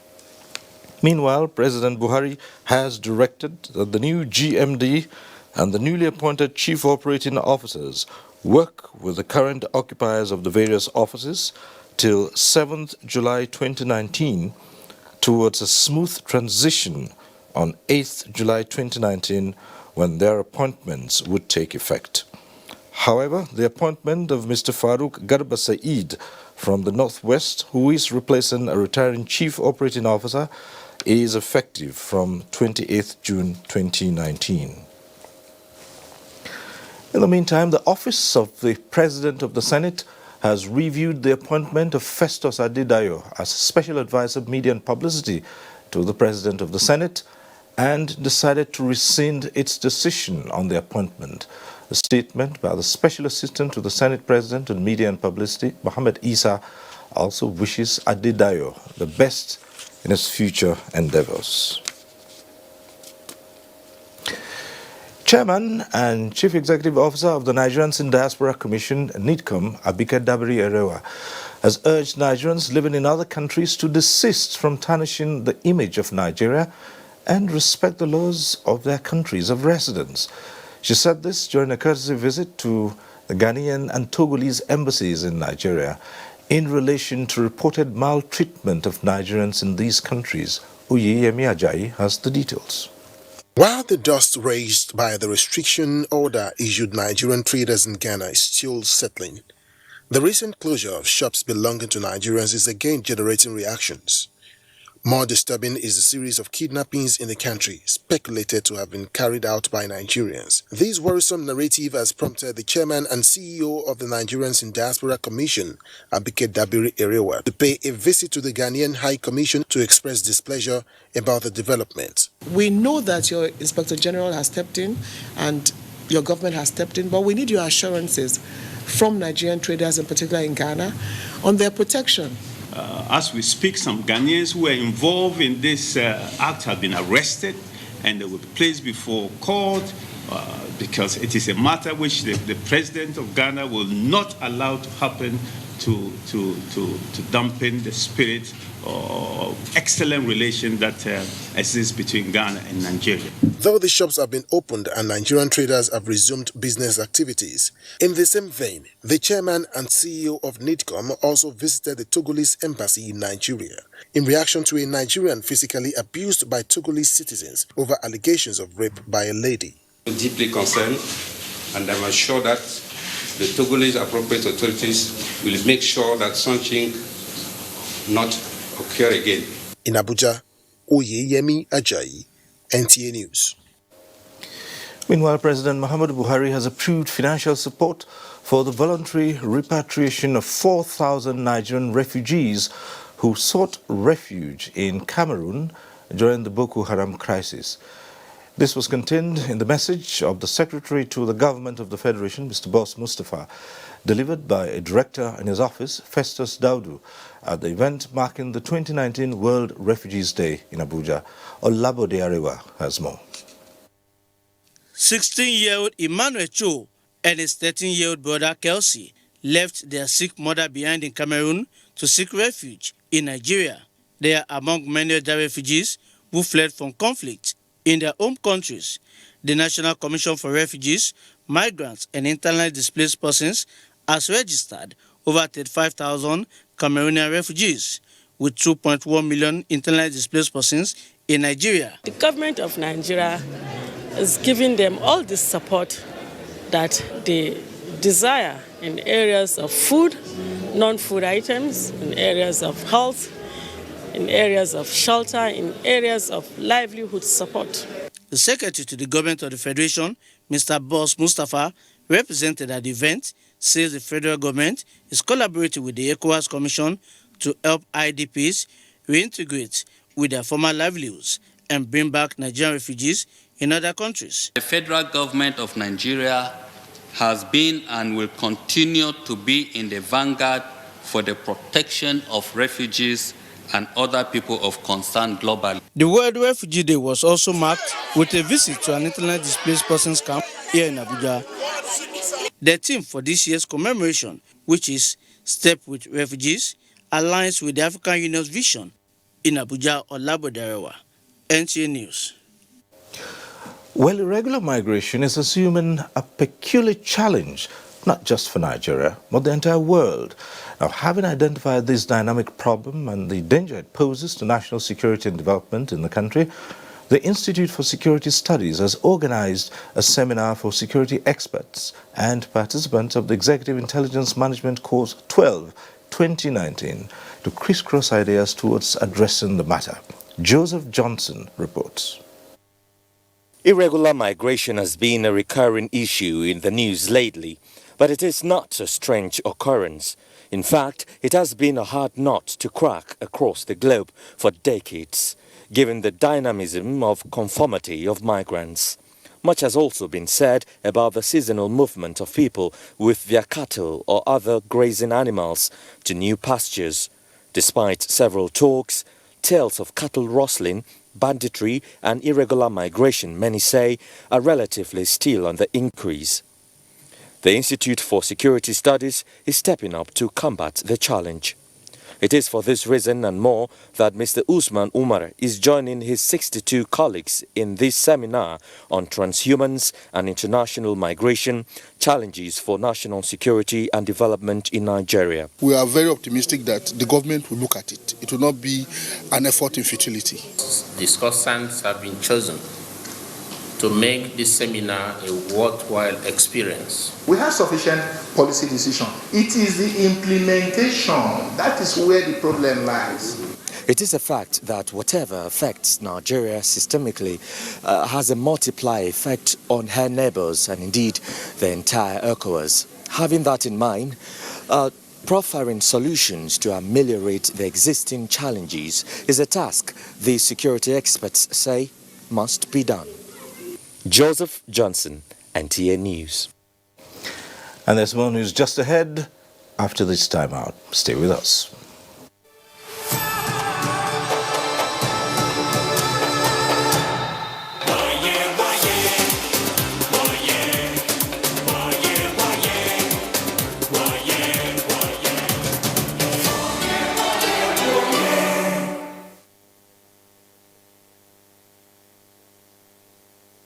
Meanwhile, President Buhari has directed that the new GMD and the newly appointed Chief Operating Officers work with the current occupiers of the various offices till 7th July 2019 towards a smooth transition on 8th July 2019 when their appointments would take effect. However, the appointment of Mr. Farouk Garba Saeed from the Northwest, who is replacing a retiring Chief Operating Officer, is effective from 28th June 2019. In the meantime, the Office of the President of the Senate has reviewed the appointment of Festus Adedayo as Special Advisor Media and Publicity to the President of the Senate and decided to rescind its decision on the appointment. A statement by the Special Assistant to the Senate President on Media and Publicity, Mohammed Isa, also wishes Adedayo the best in his future endeavors. Chairman and Chief Executive Officer of the Nigerians in Diaspora Commission, NIDCOM, Abike Dabiri Erewa, has urged Nigerians living in other countries to desist from tarnishing the image of Nigeria and respect the laws of their countries of residence. She said this during a courtesy visit to the Ghanaian and Togolese embassies in Nigeria in relation to reported maltreatment of Nigerians in these countries. Uyeyemi Ajayi has the details. While the dust raised by the restriction order issued Nigerian traders in Ghana is still settling, the recent closure of shops belonging to Nigerians is again generating reactions. More disturbing is the series of kidnappings in the country, speculated to have been carried out by Nigerians. This worrisome narrative has prompted the chairman and CEO of the Nigerians in Diaspora Commission, Abike Dabiri Erewa, to pay a visit to the Ghanaian High Commission to express displeasure about the development. We know that your Inspector General has stepped in and your government has stepped in, but we need your assurances from Nigerian traders, in particular in Ghana, on their protection. As we speak, some Ghanaians who were involved in this act have been arrested and they will be placed before court because it is a matter which the president of Ghana will not allow to happen to dampen the spirit of excellent relation that exists between Ghana and Nigeria. Though the shops have been opened and Nigerian traders have resumed business activities, in the same vein, the chairman and CEO of NIDCOM also visited the Togolese embassy in Nigeria in reaction to a Nigerian physically abused by Togolese citizens over allegations of rape by a lady. Deeply concerned, and I'm assured that the Togolese appropriate authorities will make sure that something not occur again. In Abuja, Oyeyemi Ajayi, NTA News. Meanwhile, President Muhammadu Buhari has approved financial support for the voluntary repatriation of 4,000 Nigerian refugees who sought refuge in Cameroon during the Boko Haram crisis. This was contained in the message of the Secretary to the Government of the Federation, Mr. Boss Mustafa, delivered by a director in his office, Festus Daudu, at the event marking the 2019 World Refugees Day in Abuja. Olabode Arewa has more. 16-year-old Emmanuel Cho and his 13-year-old brother Kelsey left their sick mother behind in Cameroon to seek refuge in Nigeria. They are among many other refugees who fled from conflict in their home countries. The National Commission for Refugees, Migrants and Internally Displaced Persons has registered over 35,000 Cameroonian refugees, with 2.1 million internally displaced persons in Nigeria. The government of Nigeria is giving them all the support that they desire in areas of food, non-food items, in areas of health, in areas of shelter, in areas of livelihood support. The Secretary to the Government of the Federation, Mr. Boss Mustafa, represented at the event, says the federal government is collaborating with the ECOWAS Commission to help IDPs reintegrate with their former livelihoods and bring back Nigerian refugees in other countries. The federal government of Nigeria has been and will continue to be in the vanguard for the protection of refugees and other people of concern globally. The World Refugee Day was also marked with a visit to an internally displaced persons camp here in Abuja. The theme for this year's commemoration, which is Step with Refugees, aligns with the African Union's vision in Abuja. Olabode Arewa, NTA News. Well, irregular migration is assuming a peculiar challenge, not just for Nigeria, but the entire world. Now, having identified this dynamic problem and the danger it poses to national security and development in the country, the Institute for Security Studies has organized a seminar for security experts and participants of the Executive Intelligence Management Course 12, 2019, to crisscross ideas towards addressing the matter. Joseph Johnson reports. Irregular migration has been a recurring issue in the news lately, but it is not a strange occurrence. In fact, it has been a hard nut to crack across the globe for decades, given the dynamism of conformity of migrants. Much has also been said about the seasonal movement of people with their cattle or other grazing animals to new pastures. Despite several talks, tales of cattle rustling, banditry and irregular migration, many say, are relatively still on the increase. The Institute for Security Studies is stepping up to combat the challenge. It is for this reason and more that Mr. Usman Umar is joining his 62 colleagues in this seminar on transhumance and international migration, challenges for national security and development in Nigeria. We are very optimistic that the government will look at it. It will not be an effort in futility. Discussants have been chosen to make this seminar a worthwhile experience. We have sufficient policy decision. It is the implementation that is where the problem lies. It is a fact that whatever affects Nigeria systemically has a multiplier effect on her neighbors and indeed the entire ECOWAS. Having that in mind, proffering solutions to ameliorate the existing challenges is a task the security experts say must be done. Joseph Johnson, NTA News. And there's more news just ahead after this time out. Stay with us.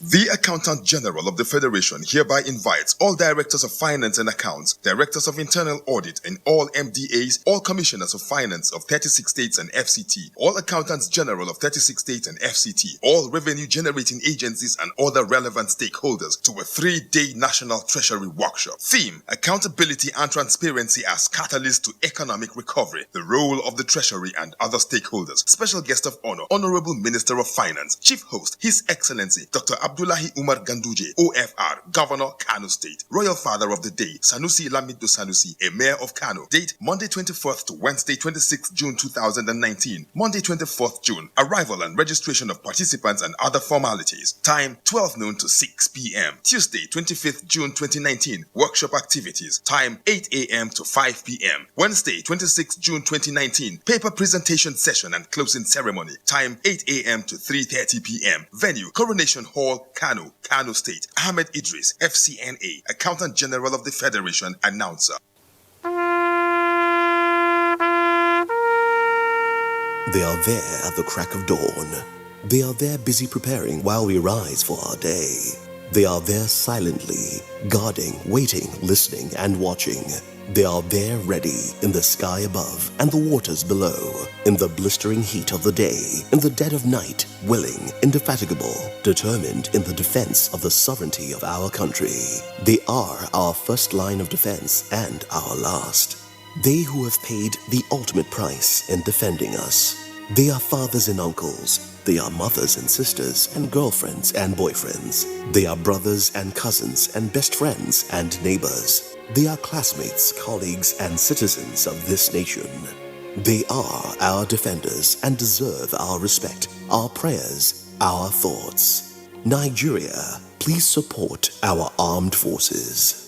The Accountant General of the Federation hereby invites all Directors of Finance and Accounts, Directors of Internal Audit, and all MDAs, all Commissioners of Finance of 36 states and FCT, all Accountants General of 36 states and FCT, all revenue-generating agencies and other relevant stakeholders to a 3-day National Treasury Workshop. Theme: Accountability and Transparency as Catalyst to Economic Recovery, the Role of the Treasury and Other Stakeholders. Special Guest of Honor, Honorable Minister of Finance. Chief Host, His Excellency Dr. Abdullahi Umar Ganduje, OFR, Governor, Kano State. Royal Father of the Day, Sanusi Lamido Sanusi, Emir of Kano. Date, Monday 24th to Wednesday 26th June 2019. Monday 24th June. Arrival and registration of participants and other formalities. Time, 12 noon to 6 p.m. Tuesday 25th June 2019. Workshop activities. Time, 8 a.m. to 5 p.m. Wednesday 26th June 2019. Paper presentation session and closing ceremony. Time, 8 a.m. to 3:30 p.m. Venue, Coronation Hall, Kano, Kano State. Ahmed Idris, FCNA, Accountant General of the Federation, announcer. They are there at the crack of dawn. They are there busy preparing while we rise for our day. They are there silently, guarding, waiting, listening, and watching. They are there ready in the sky above and the waters below, in the blistering heat of the day, in the dead of night, willing, indefatigable, determined in the defense of the sovereignty of our country. They are our first line of defense and our last. They who have paid the ultimate price in defending us. They are fathers and uncles. They are mothers and sisters and girlfriends and boyfriends. They are brothers and cousins and best friends and neighbors. They are classmates, colleagues, and citizens of this nation. They are our defenders and deserve our respect, our prayers, our thoughts. Nigeria, please support our armed forces.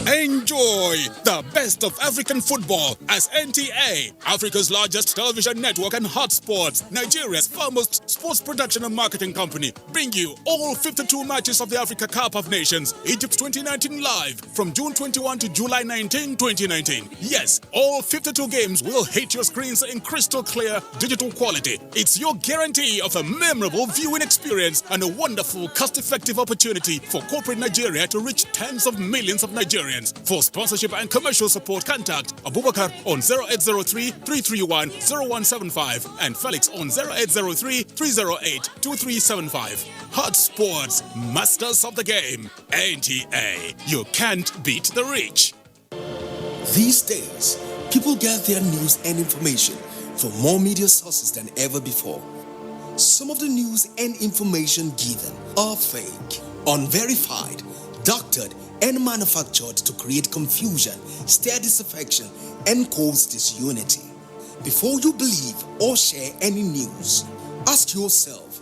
Enjoy the best of African football as NTA, Africa's largest television network and hotspots, Nigeria's foremost sports production and marketing company, bring you all 52 matches of the Africa Cup of Nations, Egypt 2019 live from June 21 to July 19, 2019. Yes, all 52 games will hit your screens in crystal clear digital quality. It's your guarantee of a memorable viewing experience and a wonderful cost-effective opportunity for corporate Nigeria to reach tens of millions of Nigerians. For sponsorship and commercial support, contact Abubakar on 0803-331-0175 and Felix on 0803-308-2375. Hot Sports, masters of the game. NTA, you can't beat the rich. These days, people get their news and information from more media sources than ever before. Some of the news and information given are fake, unverified, doctored, and manufactured to create confusion, stir disaffection, and cause disunity. Before you believe or share any news, ask yourself,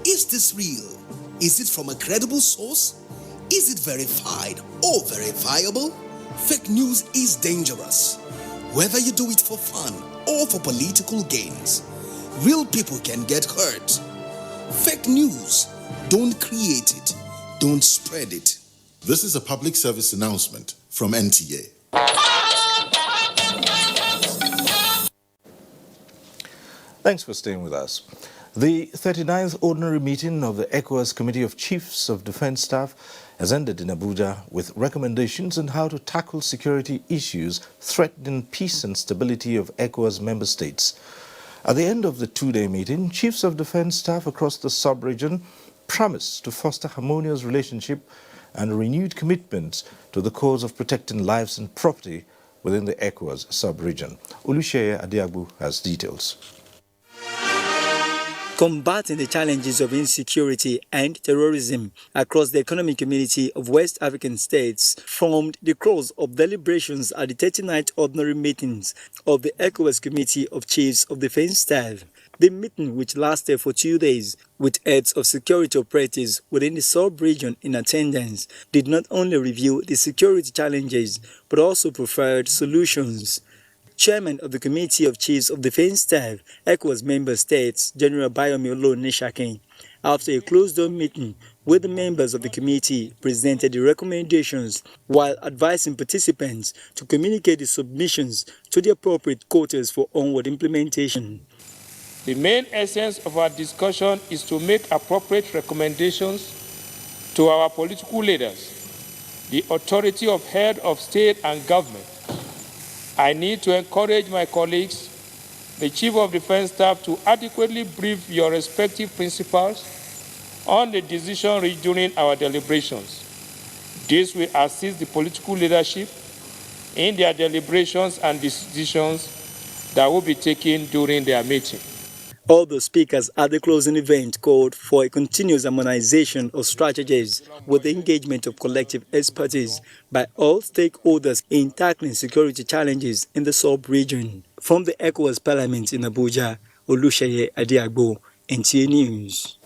is this real? Is it from a credible source? Is it verified or verifiable? Fake news is dangerous, whether you do it for fun or for political gains. Real people can get hurt. Fake news, don't create it, don't spread it. This is a public service announcement from NTA. Thanks for staying with us. The 39th Ordinary Meeting of the ECOWAS Committee of Chiefs of Defense Staff has ended in Abuja with recommendations on how to tackle security issues threatening peace and stability of ECOWAS member states. At the end of the two-day meeting, Chiefs of Defense Staff across the sub-region promised to foster harmonious relationship and a renewed commitment to the cause of protecting lives and property within the ECOWAS sub-region. Olusheye Adiagbu has details. Combating the challenges of insecurity and terrorism across the economic community of West African states formed the crux of deliberations at the 39th Ordinary Meetings of the ECOWAS Committee of Chiefs of Defense Staff. The meeting, which lasted for 2 days, with heads of security operatives within the sub-region in attendance, did not only review the security challenges, but also preferred solutions. Chairman of the Committee of Chiefs of Defense Staff, ECOWAS member states, General Bayomi Olonishakin, after a closed-door meeting with the members of the committee, presented the recommendations while advising participants to communicate the submissions to the appropriate quarters for onward implementation. The main essence of our discussion is to make appropriate recommendations to our political leaders, the authority of head of state and government. I need to encourage my colleagues, the Chief of Defense Staff, to adequately brief your respective principals on the decision reached during our deliberations. This will assist the political leadership in their deliberations and decisions that will be taken during their meeting. All the speakers at the closing event called for a continuous harmonization of strategies with the engagement of collective expertise by all stakeholders in tackling security challenges in the sub-region. From the ECOWAS Parliament in Abuja, Olusheye Adiagbo, NTA News.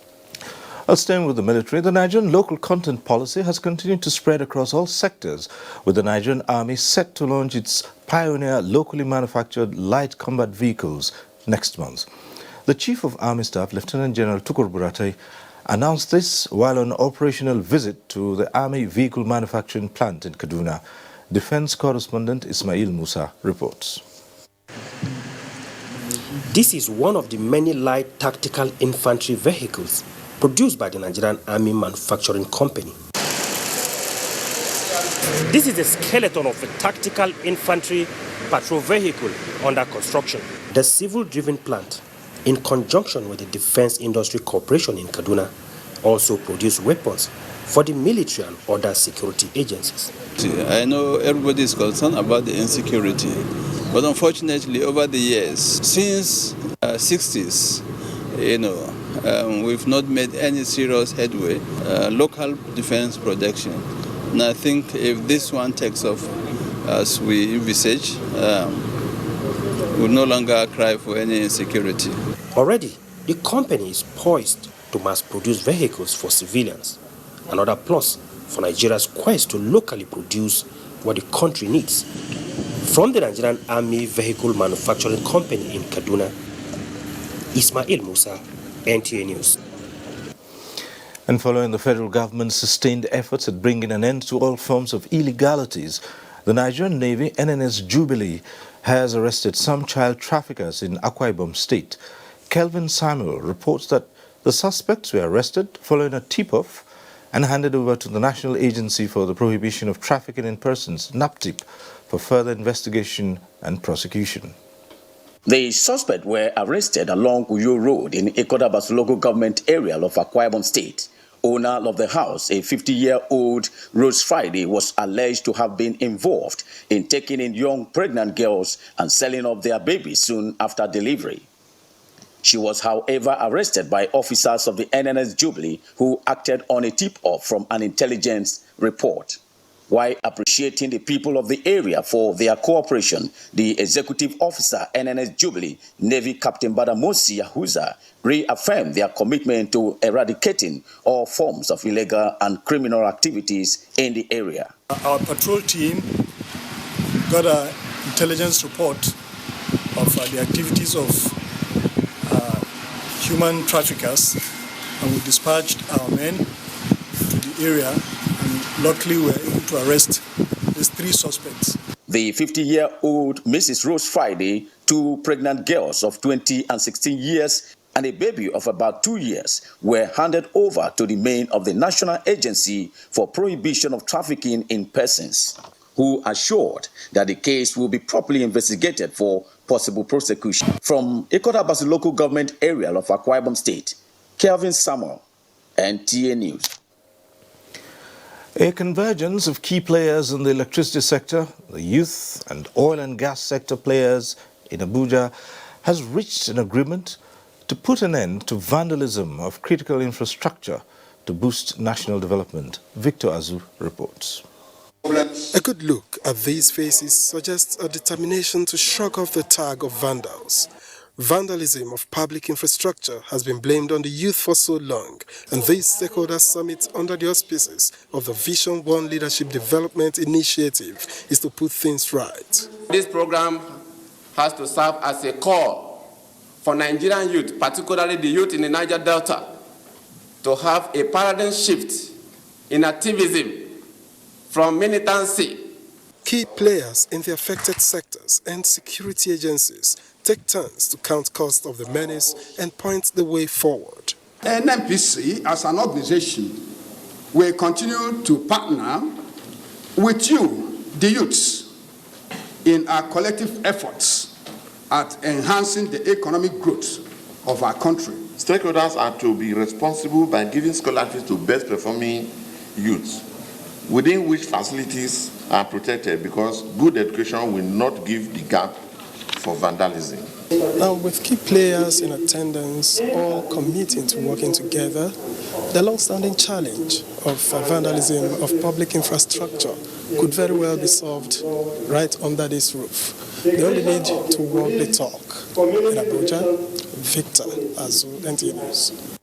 Staying with the military, the Nigerian local content policy has continued to spread across all sectors, with the Nigerian Army set to launch its pioneer locally manufactured light combat vehicles next month. The Chief of Army Staff, Lieutenant General Tukur Buratai, announced this while on an operational visit to the Army Vehicle Manufacturing Plant in Kaduna. Defense correspondent Ismail Musa reports. This is one of the many light tactical infantry vehicles produced by the Nigerian Army Manufacturing Company. This is the skeleton of a tactical infantry patrol vehicle under construction. The civil-driven plant, in conjunction with the Defense Industry Corporation in Kaduna, also produce weapons for the military and other security agencies. I know everybody is concerned about the insecurity, but unfortunately over the years, since 60s, we've not made any serious headway, local defense production. And I think if this one takes off as we envisage, we'll no longer cry for any insecurity. Already, the company is poised to mass-produce vehicles for civilians, another plus for Nigeria's quest to locally produce what the country needs. From the Nigerian Army Vehicle Manufacturing Company in Kaduna, Ismail Musa, NTA News. And following the federal government's sustained efforts at bringing an end to all forms of illegalities, the Nigerian Navy, NNS Jubilee, has arrested some child traffickers in Akwa Ibom State. Kelvin Samuel reports that the suspects were arrested following a tip-off and handed over to the National Agency for the Prohibition of Trafficking in Persons, NAPTIP, for further investigation and prosecution. The suspects were arrested along Uyo Road in Ikotabas local government area of Akwa Ibom State. Owner of the house, a 50-year-old Rose Friday, was alleged to have been involved in taking in young pregnant girls and selling off their babies soon after delivery. She was, however, arrested by officers of the NNS Jubilee who acted on a tip-off from an intelligence report. While appreciating the people of the area for their cooperation, the executive officer, NNS Jubilee, Navy Captain Badamosi Yahuza, reaffirmed their commitment to eradicating all forms of illegal and criminal activities in the area. Our patrol team got an intelligence report of the activities of human traffickers, and we dispatched our men to the area, and luckily we were able to arrest these 3 suspects. The 50-year-old Mrs. Rose Friday, 2 pregnant girls of 20 and 16 years, and a baby of about 2 years were handed over to the men of the National Agency for Prohibition of Trafficking in Persons, who assured that the case will be properly investigated for possible prosecution. From Ikotabas local government area of Akwa Ibom State, Kelvin Samuel, NTA News. A convergence of key players in the electricity sector, the youth and oil and gas sector players in Abuja, has reached an agreement to put an end to vandalism of critical infrastructure to boost national development. Victor Azu reports. A good look at these faces suggests a determination to shrug off the tag of vandals. Vandalism of public infrastructure has been blamed on the youth for so long, and this stakeholder summit under the auspices of the Vision One Leadership Development Initiative is to put things right. This program has to serve as a call for Nigerian youth, particularly the youth in the Niger Delta, to have a paradigm shift in activism from militancy. Key players in the affected sectors and security agencies take turns to count cost of the menace and point the way forward. NNPC as an organization will continue to partner with you, the youths, in our collective efforts at enhancing the economic growth of our country. Stakeholders are to be responsible by giving scholarships to best performing youths, within which facilities are protected, because good education will not give the gap for vandalism. Now, with key players in attendance, all committing to working together, the long-standing challenge of vandalism of public infrastructure could very well be solved right under this roof. They only need to walk the talk. In Abuja, Victor Azu, NTA News.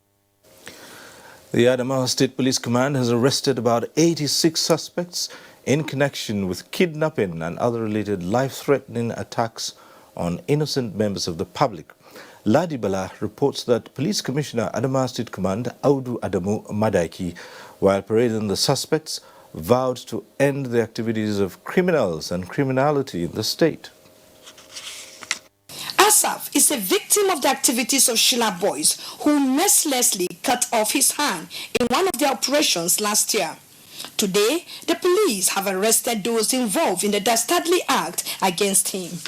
The Adamawa State Police Command has arrested about 86 suspects in connection with kidnapping and other related life-threatening attacks on innocent members of the public. Ladibala reports that Police Commissioner Adamawa State Command Audu Adamu Madaki, while parading the suspects, vowed to end the activities of criminals and criminality in the state. Asaf is a victim of the activities of Sheila Boys, who mercilessly cut off his hand in one of their operations last year. Today, the police have arrested those involved in the dastardly act against him.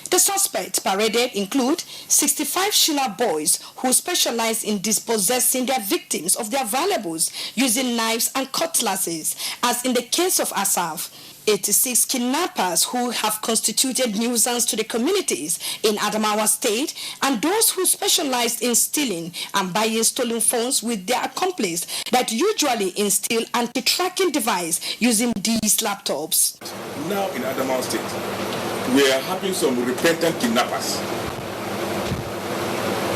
The suspects paraded include 65 Sheila Boys who specialize in dispossessing their victims of their valuables using knives and cutlasses, as in the case of Asaf. 86 kidnappers who have constituted nuisance to the communities in Adamawa State, and those who specialize in stealing and buying stolen phones with their accomplice that usually instill anti-tracking device using these laptops. Now in Adamawa State, we are having some repentant kidnappers.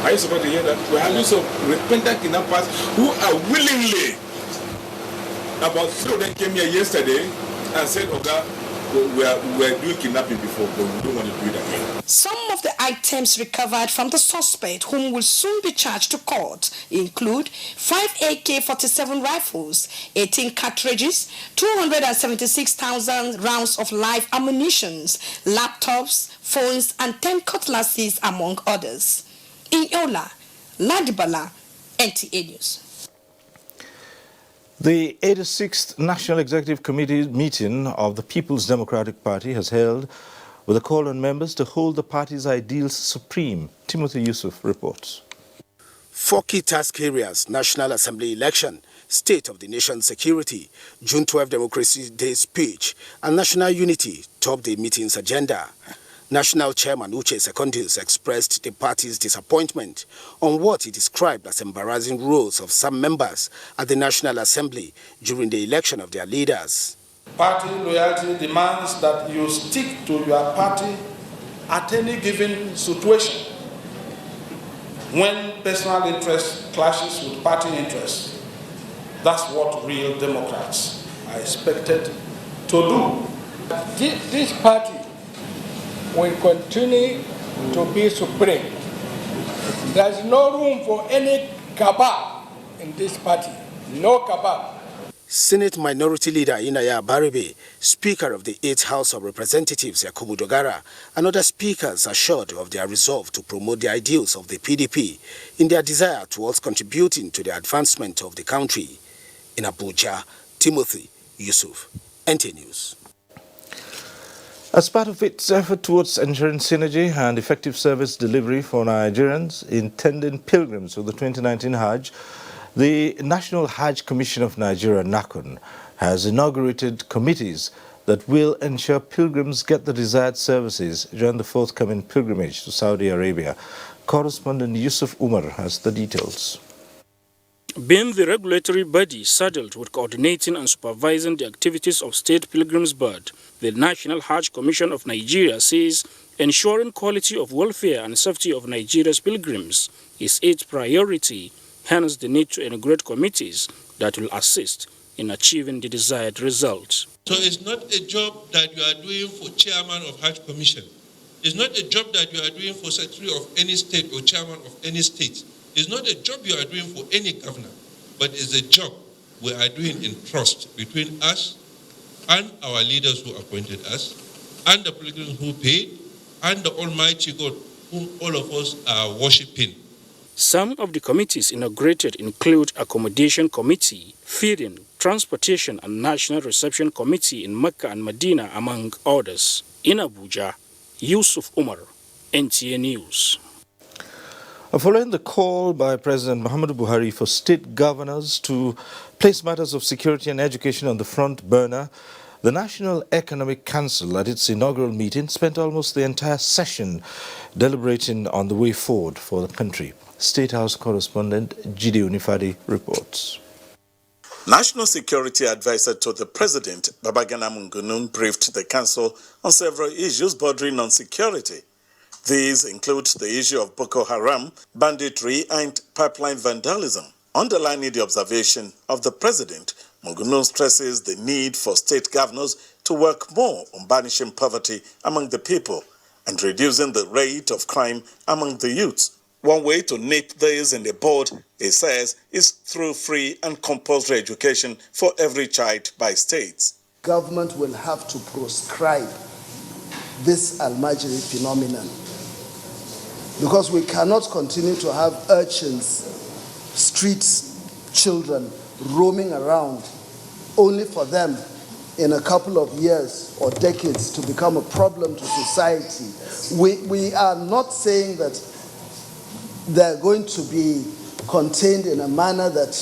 Are you supposed to hear that? We are having some repentant kidnappers who are willingly. About 3 of them came here yesterday and said, "Oga, we were doing kidnapping before, but we don't want to do it again." Some of the items recovered from the suspect, whom will soon be charged to court, include 5 AK-47 rifles, 18 cartridges, 276,000 rounds of live ammunition, laptops, phones, and 10 cutlasses, among others. In Yola, Ladibala, NTA News. The 86th National Executive Committee meeting of the People's Democratic Party has held with a call on members to hold the party's ideals supreme. Timothy Yusuf reports. 4 key task areas: National Assembly election, State of the Nation security, June 12 Democracy Day speech, and national unity topped the meeting's agenda. National Chairman Uche Secondus expressed the party's disappointment on what he described as embarrassing roles of some members at the National Assembly during the election of their leaders. Party loyalty demands that you stick to your party at any given situation. When personal interest clashes with party interest, that's what real Democrats are expected to do. This party will continue to be supreme. There's no room for any cabal in this party. No cabal. Senate Minority Leader Inaya Baribe, Speaker of the 8th House of Representatives Yakubu Dogara, and other speakers assured of their resolve to promote the ideals of the PDP in their desire towards contributing to the advancement of the country. In Abuja, Timothy Yusuf, NTA News. As part of its effort towards ensuring synergy and effective service delivery for Nigerians intending pilgrims for the 2019 Hajj, the National Hajj Commission of Nigeria, NACON, has inaugurated committees that will ensure pilgrims get the desired services during the forthcoming pilgrimage to Saudi Arabia. Correspondent Yusuf Umar has the details. Being the regulatory body saddled with coordinating and supervising the activities of State Pilgrims Board, the National Hajj Commission of Nigeria says Ensuring quality of welfare and safety of Nigeria's pilgrims is its priority, hence the need to integrate committees that will assist in achieving the desired results. So it's not a job that you are doing for chairman of Hajj Commission. It's not a job that you are doing for secretary of any state or chairman of any state. It's not a job you are doing for any governor, but it's a job we are doing in trust between us and our leaders who appointed us, and the pilgrims who paid, and the Almighty God whom all of us are worshipping. Some of the committees inaugurated include Accommodation Committee, Feeding, Transportation and National Reception Committee in Mecca and Medina, among others. In Abuja, Yusuf Umar, NTA News. Following the call by President Muhammadu Buhari for state governors to place matters of security and education on the front burner, the National Economic Council at its inaugural meeting spent almost the entire session deliberating on the way forward for the country. State House correspondent Jide Onifade reports. National Security Advisor to the President, Babagana Mungunun, briefed the Council on several issues bordering on security. These include the issue of Boko Haram, banditry, and pipeline vandalism. Underlining the observation of the President, Mungunun stresses the need for state governors to work more on banishing poverty among the people and reducing the rate of crime among the youth. One way to nip this in the bud, he says, is through free and compulsory education for every child by states. Government will have to proscribe this Al-Majri phenomenon because we cannot continue to have urchins, streets, children roaming around only for them in a couple of years or decades to become a problem to society. We are not saying that they're going to be contained in a manner that,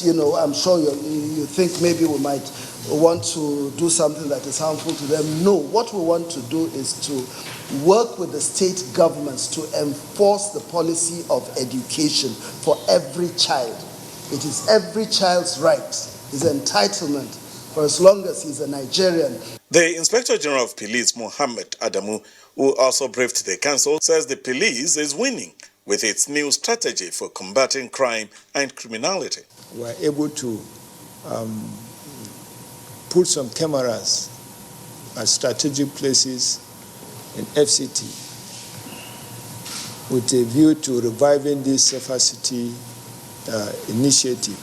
I'm sure you think maybe we might want to do something that is harmful to them. No, what we want to do is to work with the state governments to enforce the policy of education for every child. It is every child's right, his entitlement, for as long as he's a Nigerian. The Inspector General of Police, Mohammed Adamu, who also briefed the council, says the police is winning with its new strategy for combating crime and criminality. We are able to put some cameras at strategic places in FCT with a view to reviving this Safer City initiative.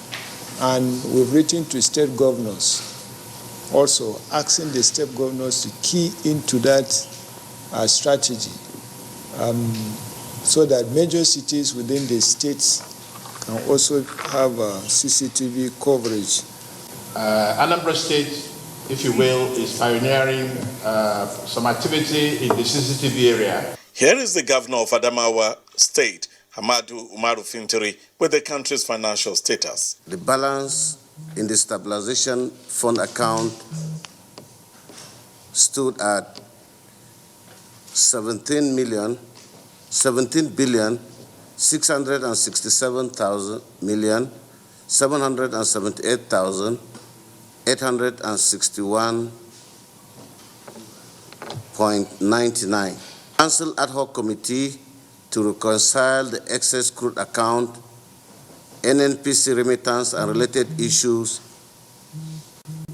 And we've written to state governors also asking the state governors to key into that strategy so that major cities within the states can also have CCTV coverage. Anambra State, if you will, is pioneering some activity in the CCTV area. Here is the governor of Adamawa State, Hamadu Umaru Fintiri, with the country's financial status. The balance in the stabilization fund account stood at 17 billion 667,000 million 778,861.99. Council ad hoc committee to reconcile the excess crude account, NNPC remittance and related issues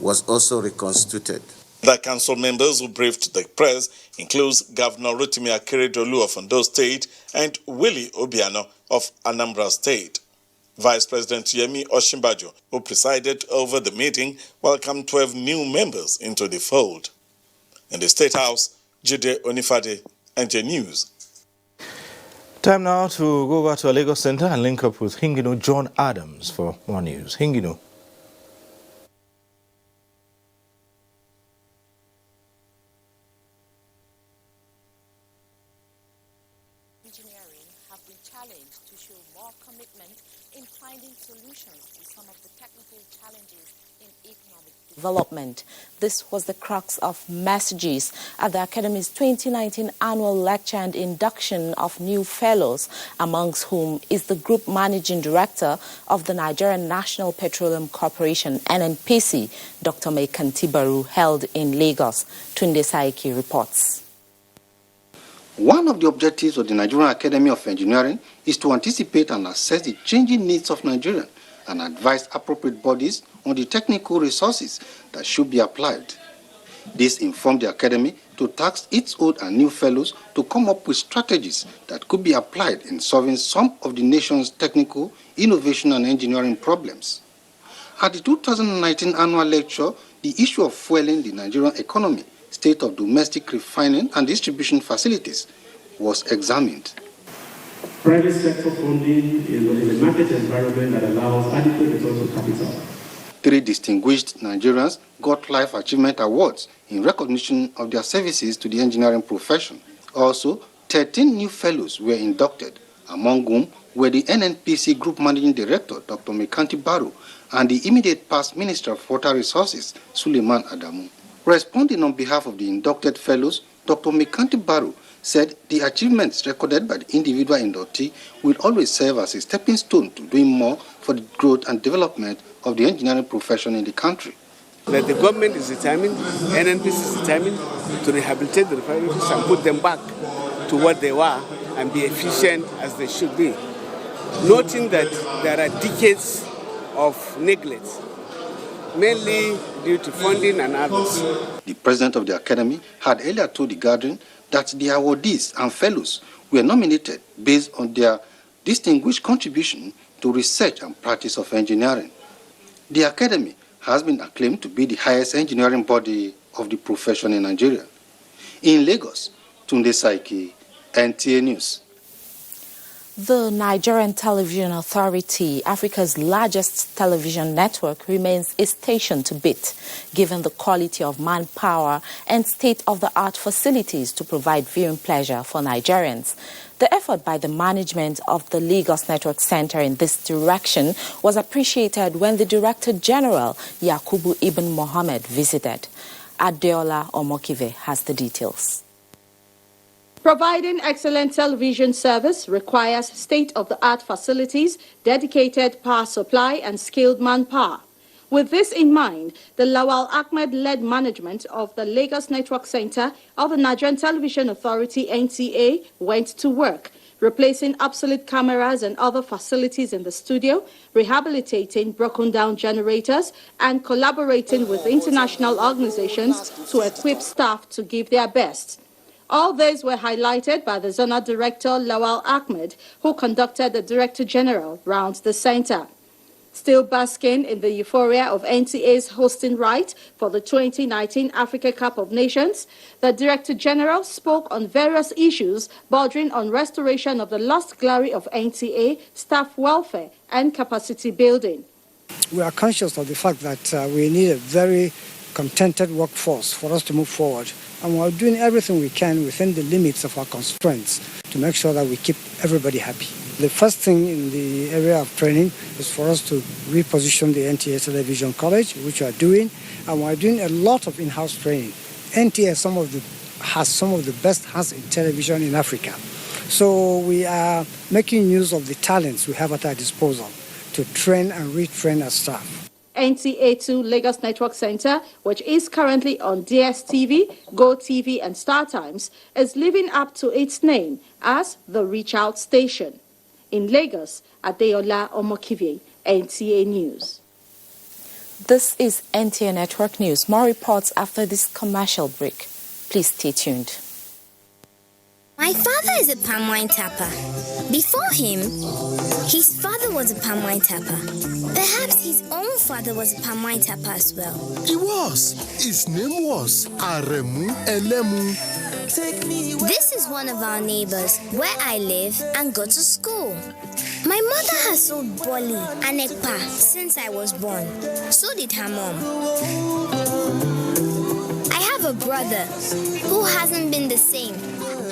was also reconstituted. The council members who briefed the press includes Governor Rotimi Akeredolu of Ondo State and Willie Obiano of Anambra State. Vice President Yemi Osinbajo, who presided over the meeting, welcomed 12 new members into the fold. In the State House, Jide Onifade, NJ News. Time now to go over to our Lagos Center and link up with Hingino John Adams for more news. Hingino. Engineering have been challenged to show more commitment in finding solutions to some of the technical challenges in economic development. This was the crux of messages at the Academy's 2019 annual lecture and induction of new fellows, amongst whom is the Group Managing Director of the Nigerian National Petroleum Corporation, NNPC, Dr. Mekanti Baru, held in Lagos. Tunde Saiki reports. One of the objectives of the Nigerian Academy of Engineering is to anticipate and assess the changing needs of Nigerians and advise appropriate bodies on the technical resources that should be applied. This informed the Academy to task its old and new fellows to come up with strategies that could be applied in solving some of the nation's technical, innovation and engineering problems. At the 2019 annual lecture, the issue of fueling the Nigerian economy, state of domestic refining and distribution facilities, was examined. Private sector funding in a market environment that allows adequate returns on capital. 3 distinguished Nigerians got Life Achievement Awards in recognition of their services to the engineering profession. Also, 13 new fellows were inducted, among whom were the NNPC Group Managing Director, Dr. Mekanti Baro, and the immediate past Minister of Water Resources, Suleiman Adamu. Responding on behalf of the inducted fellows, Dr. Mekanti Baro said the achievements recorded by the individual inductee will always serve as a stepping stone to doing more for the growth and development of the engineering profession in the country. That the government is determined, NNPC is determined to rehabilitate the refineries and put them back to what they were and be efficient as they should be. Noting that there are decades of neglect, mainly due to funding and others. The president of the Academy had earlier told the gathering that the awardees and fellows were nominated based on their distinguished contribution to research and practice of engineering. The Academy has been acclaimed to be the highest engineering body of the profession in Nigeria. In Lagos, Tunde Saiki, NTA News. The Nigerian Television Authority, Africa's largest television network, remains a station to beat, given the quality of manpower and state-of-the-art facilities to provide viewing pleasure for Nigerians. The effort by the management of the Lagos Network Center in this direction was appreciated when the Director General, Yakubu Ibn Mohammed, visited. Adeola Omokive has the details. Providing excellent television service requires state-of-the-art facilities, dedicated power supply and skilled manpower. With this in mind, the Lawal Ahmed-led management of the Lagos Network Center of the Nigerian Television Authority (NTA) went to work, replacing obsolete cameras and other facilities in the studio, rehabilitating broken-down generators, and collaborating with international organizations to equip staff to give their best. All these were highlighted by the Zonal Director Lawal Ahmed, who conducted the Director General round the center. Still basking in the euphoria of NTA's hosting right for the 2019 Africa Cup of Nations, the Director General spoke on various issues bordering on restoration of the lost glory of NTA, staff welfare, and capacity building. We are conscious of the fact that we need a very contented workforce for us to move forward. And we're doing everything we can within the limits of our constraints to make sure that we keep everybody happy. The first thing in the area of training is for us to reposition the NTA Television College, which we are doing, and we're doing a lot of in-house training. NTA has some of the best hands in television in Africa. So we are making use of the talents we have at our disposal to train and retrain our staff. NTA2 Lagos Network Center, which is currently on DSTV, GoTV and StarTimes, is living up to its name as the Reach Out Station. In Lagos, Adeola Omokive, NTA News. This is NTA Network News. More reports after this commercial break. Please stay tuned. My father is a palm wine tapper. Before him, his father was a palm wine tapper. Perhaps his own father was a palm wine tapper as well. He was. His name was Aremu Elemu. This is one of our neighbors where I live and go to school. My mother has sold Boli and Ekpa since I was born. So did her mom. I have a brother who hasn't been the same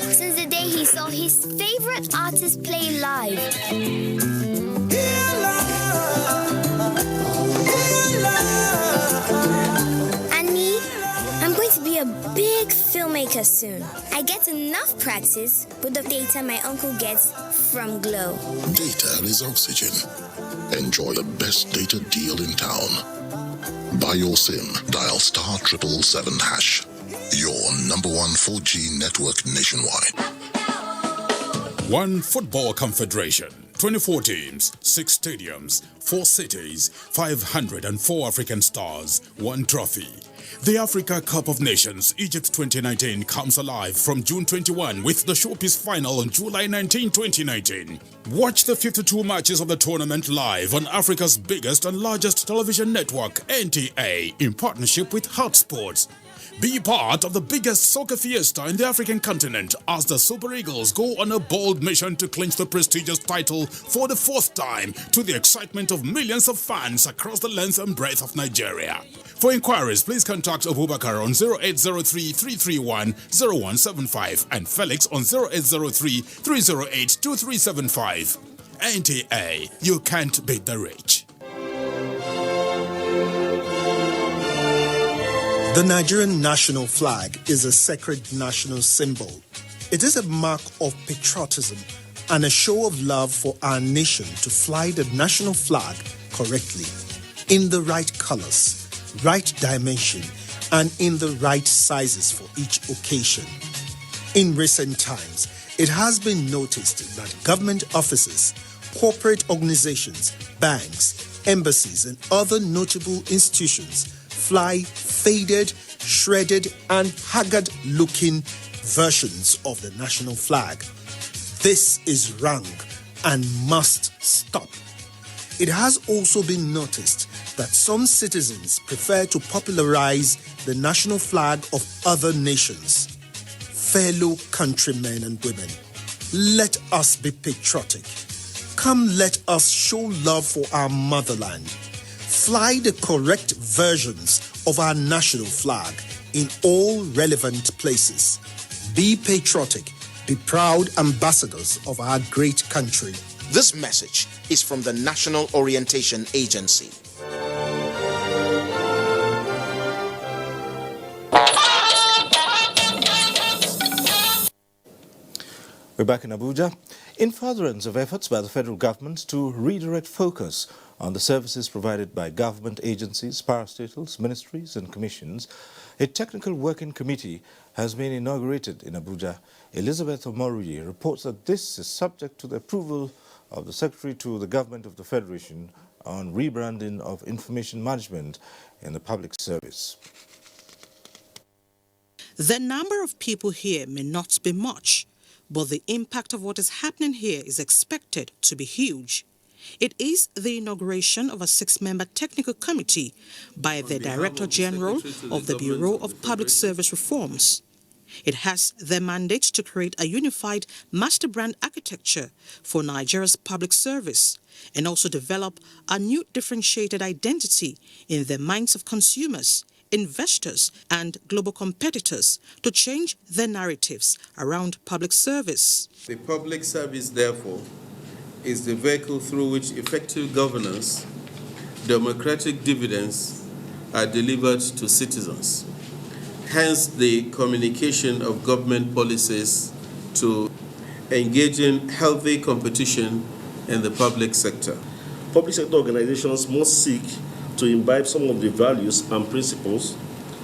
since the day he saw his favorite artist play live. And me, I'm going to be a big filmmaker soon. I get enough practice with the data my uncle gets from Glow. Data is oxygen. Enjoy the best data deal in town. Buy your SIM, dial *777#. Your number one 4G network nationwide. One football confederation, 24 teams, 6 stadiums, 4 cities, 504 African stars, 1 trophy. The Africa Cup of Nations Egypt 2019 comes alive from June 21 with the showpiece final on July 19, 2019. Watch the 52 matches of the tournament live on Africa's biggest and largest television network, NTA, in partnership with Hot Sports. Be part of the biggest soccer fiesta in the African continent as the Super Eagles go on a bold mission to clinch the prestigious title for the 4th time, to the excitement of millions of fans across the length and breadth of Nigeria. For inquiries, please contact Abubakar on 0803-331-0175 and Felix on 0803-308-2375. NTA, you can't beat the rich. The Nigerian national flag is a sacred national symbol. It is a mark of patriotism and a show of love for our nation to fly the national flag correctly, in the right colors, right dimension, and in the right sizes for each occasion. In recent times, it has been noticed that government offices, corporate organizations, banks, embassies, and other notable institutions fly faded, shredded, and haggard-looking versions of the national flag. This is wrong and must stop. It has also been noticed that some citizens prefer to popularize the national flag of other nations. Fellow countrymen and women, let us be patriotic. Come, let us show love for our motherland. Fly the correct versions of our national flag in all relevant places. Be patriotic. Be proud ambassadors of our great country. This message is from the National Orientation Agency. We're back in Abuja. In furtherance of efforts by the federal government to redirect focus on the services provided by government agencies, parastatals, ministries and commissions, a technical working committee has been inaugurated in Abuja. Elizabeth Omoruyi reports that this is subject to the approval of the Secretary to the Government of the Federation on rebranding of information management in the public service. The number of people here may not be much, but the impact of what is happening here is expected to be huge. It is the inauguration of a 6-member technical committee by the Director General of the Bureau of Public Service Reforms. It has the mandate to create a unified master brand architecture for Nigeria's public service and also develop a new differentiated identity in the minds of consumers, investors and global competitors to change their narratives around public service. The public service, therefore, is the vehicle through which effective governance, democratic dividends are delivered to citizens. Hence, the communication of government policies to engage in healthy competition in the public sector. Public sector organizations must seek to imbibe some of the values and principles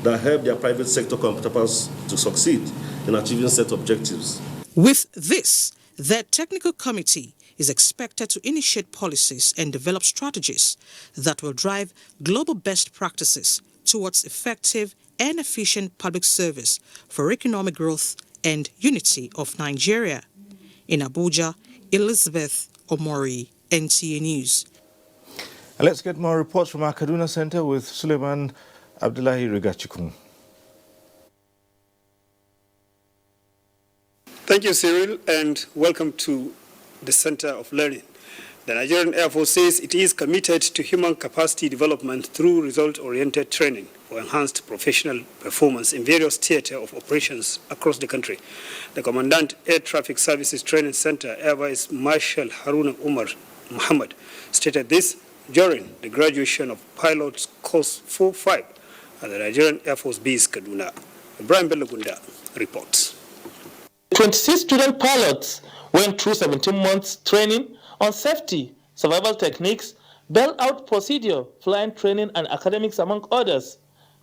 that help their private sector counterparts to succeed in achieving set objectives. With this, the technical committee is expected to initiate policies and develop strategies that will drive global best practices towards effective and efficient public service for economic growth and unity of Nigeria. In Abuja, Elizabeth Omori, NTA News. Let's get more reports from our Kaduna Center with Suleiman Abdullahi Rigachikun. Thank you, Cyril, and welcome to the Center of Learning. The Nigerian Air Force says it is committed to human capacity development through result-oriented training for enhanced professional performance in various theater of operations across the country. The Commandant Air Traffic Services Training Center, Air Vice Marshal Haruna Umar Muhammad, stated this during the graduation of Pilots Course 4-5 at the Nigerian Air Force Base, Kaduna. Ibrahim Belagunda reports. 26 student pilots went through 17 months training on safety, survival techniques, bail-out procedure, flying training, and academics, among others.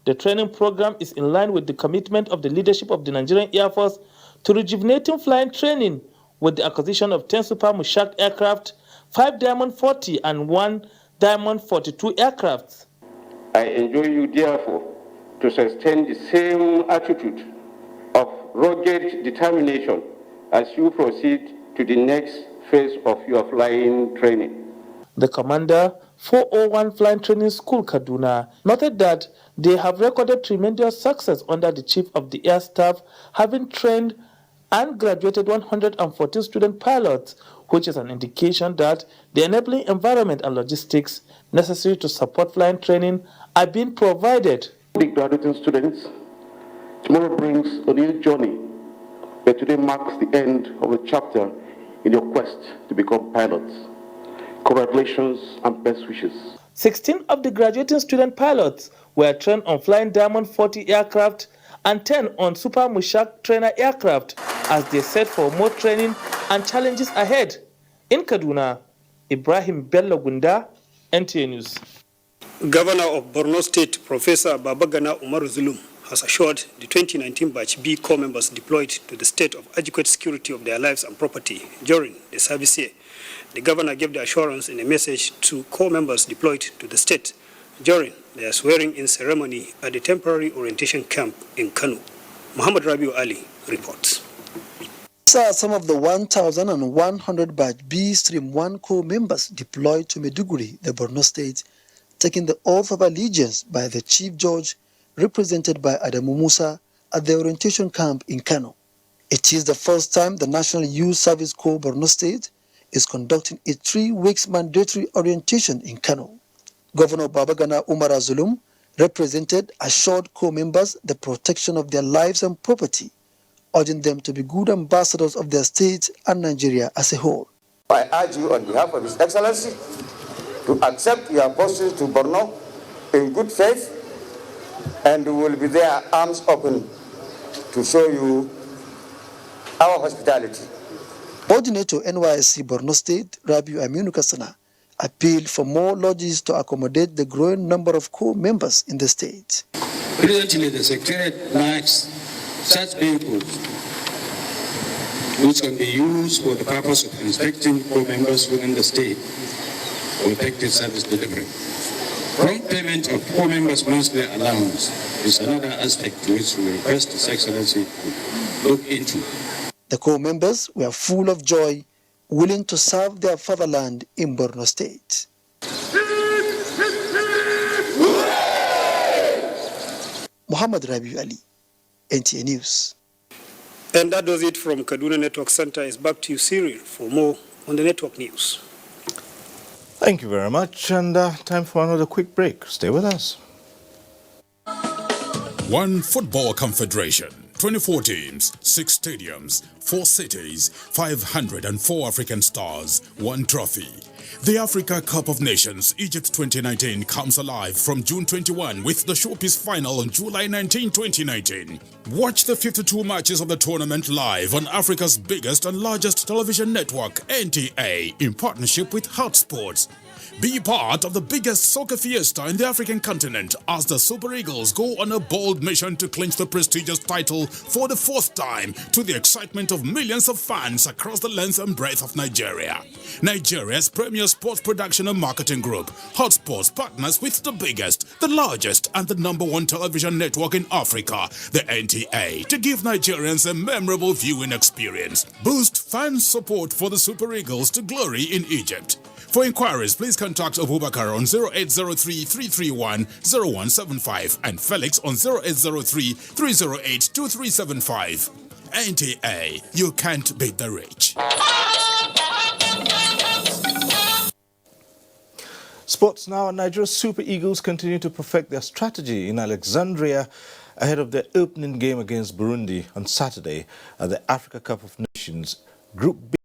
The training program is in line with the commitment of the leadership of the Nigerian Air Force to rejuvenating flying training with the acquisition of 10 Super Mushak aircraft, 5 Diamond 40 and 1 Diamond 42 aircraft. I enjoin you, therefore, to sustain the same attitude of rugged determination as you proceed to the next phase of your flying training. The commander, 401 Flying Training School, Kaduna, noted that they have recorded tremendous success under the Chief of the Air Staff, having trained and graduated 114 student pilots, which is an indication that the enabling environment and logistics necessary to support flying training are being provided. The graduating students, tomorrow brings a new journey, but today marks the end of a chapter in your quest to become pilots. Congratulations and best wishes. 16 of the graduating student pilots were trained on Flying Diamond 40 aircraft and 10 on Super Mushak trainer aircraft as they set for more training and challenges ahead. In Kaduna, Ibrahim Bello Gunda, NTA News. Governor of Borno State, Professor Babagana Umaru Zulum, has assured the 2019 Batch B Corps members deployed to the state of adequate security of their lives and property during the service year. The governor gave the assurance in a message to Corps members deployed to the state during their swearing-in ceremony at the temporary orientation camp in Kano. Muhammad Rabiu Ali reports. These are some of the 1,100 Batch B Stream 1 Corps members deployed to Maiduguri, the Borno State, taking the oath of allegiance by the Chief Judge, represented by Adamu Musa, at the orientation camp in Kano. It is the first time the National Youth Service Corps Borno State is conducting a 3 weeks mandatory orientation in Kano. Governor Babagana Umar Zulum represented assured Corps members the protection of their lives and property, urging them to be good ambassadors of their state and Nigeria as a whole. I urge you on behalf of His Excellency to accept your apostles to Borno in good faith, and we will be there arms open to show you our hospitality. Coordinator NYSC Borno State, Rabiu Aminu Kasana, appealed for more lodges to accommodate the growing number of Corps members in the state. Presently, the Secretariat lacks such vehicles which can be used for the purpose of inspecting Corps members within the state for effective service delivery. Prompt payment of Corps members' monthly allowance is another aspect which we request His Excellency to look into. The Corps members were full of joy, willing to serve their fatherland in Borno State. Muhammad Rabiu Ali, NTA News. And that does it from Kaduna Network Center. It's back to you, Cyril, for more on the network news. Thank you very much, and time for another quick break. Stay with us. One Football Confederation, 24 teams, 6 stadiums, 4 cities, 504 African stars, 1 trophy. The Africa Cup of Nations Egypt 2019 comes alive from June 21 with the showpiece final on July 19, 2019. Watch the 52 matches of the tournament live on Africa's biggest and largest television network, NTA, in partnership with Hotsports. Be part of the biggest soccer fiesta in the African continent as the Super Eagles go on a bold mission to clinch the prestigious title for the 4th time, to the excitement of millions of fans across the length and breadth of Nigeria. Nigeria's premier sports production and marketing group, Hotsports, partners with the biggest, the largest, and the #1 television network in Africa, the NTA, to give Nigerians a memorable viewing experience. Boost fan support for the Super Eagles to glory in Egypt. For inquiries, please contact Abubakar on 0803-331-0175 and Felix on 0803-308-2375. NTA, you can't beat the rich. Sports now. Nigeria's Super Eagles continue to perfect their strategy in Alexandria ahead of their opening game against Burundi on Saturday at the Africa Cup of Nations Group B.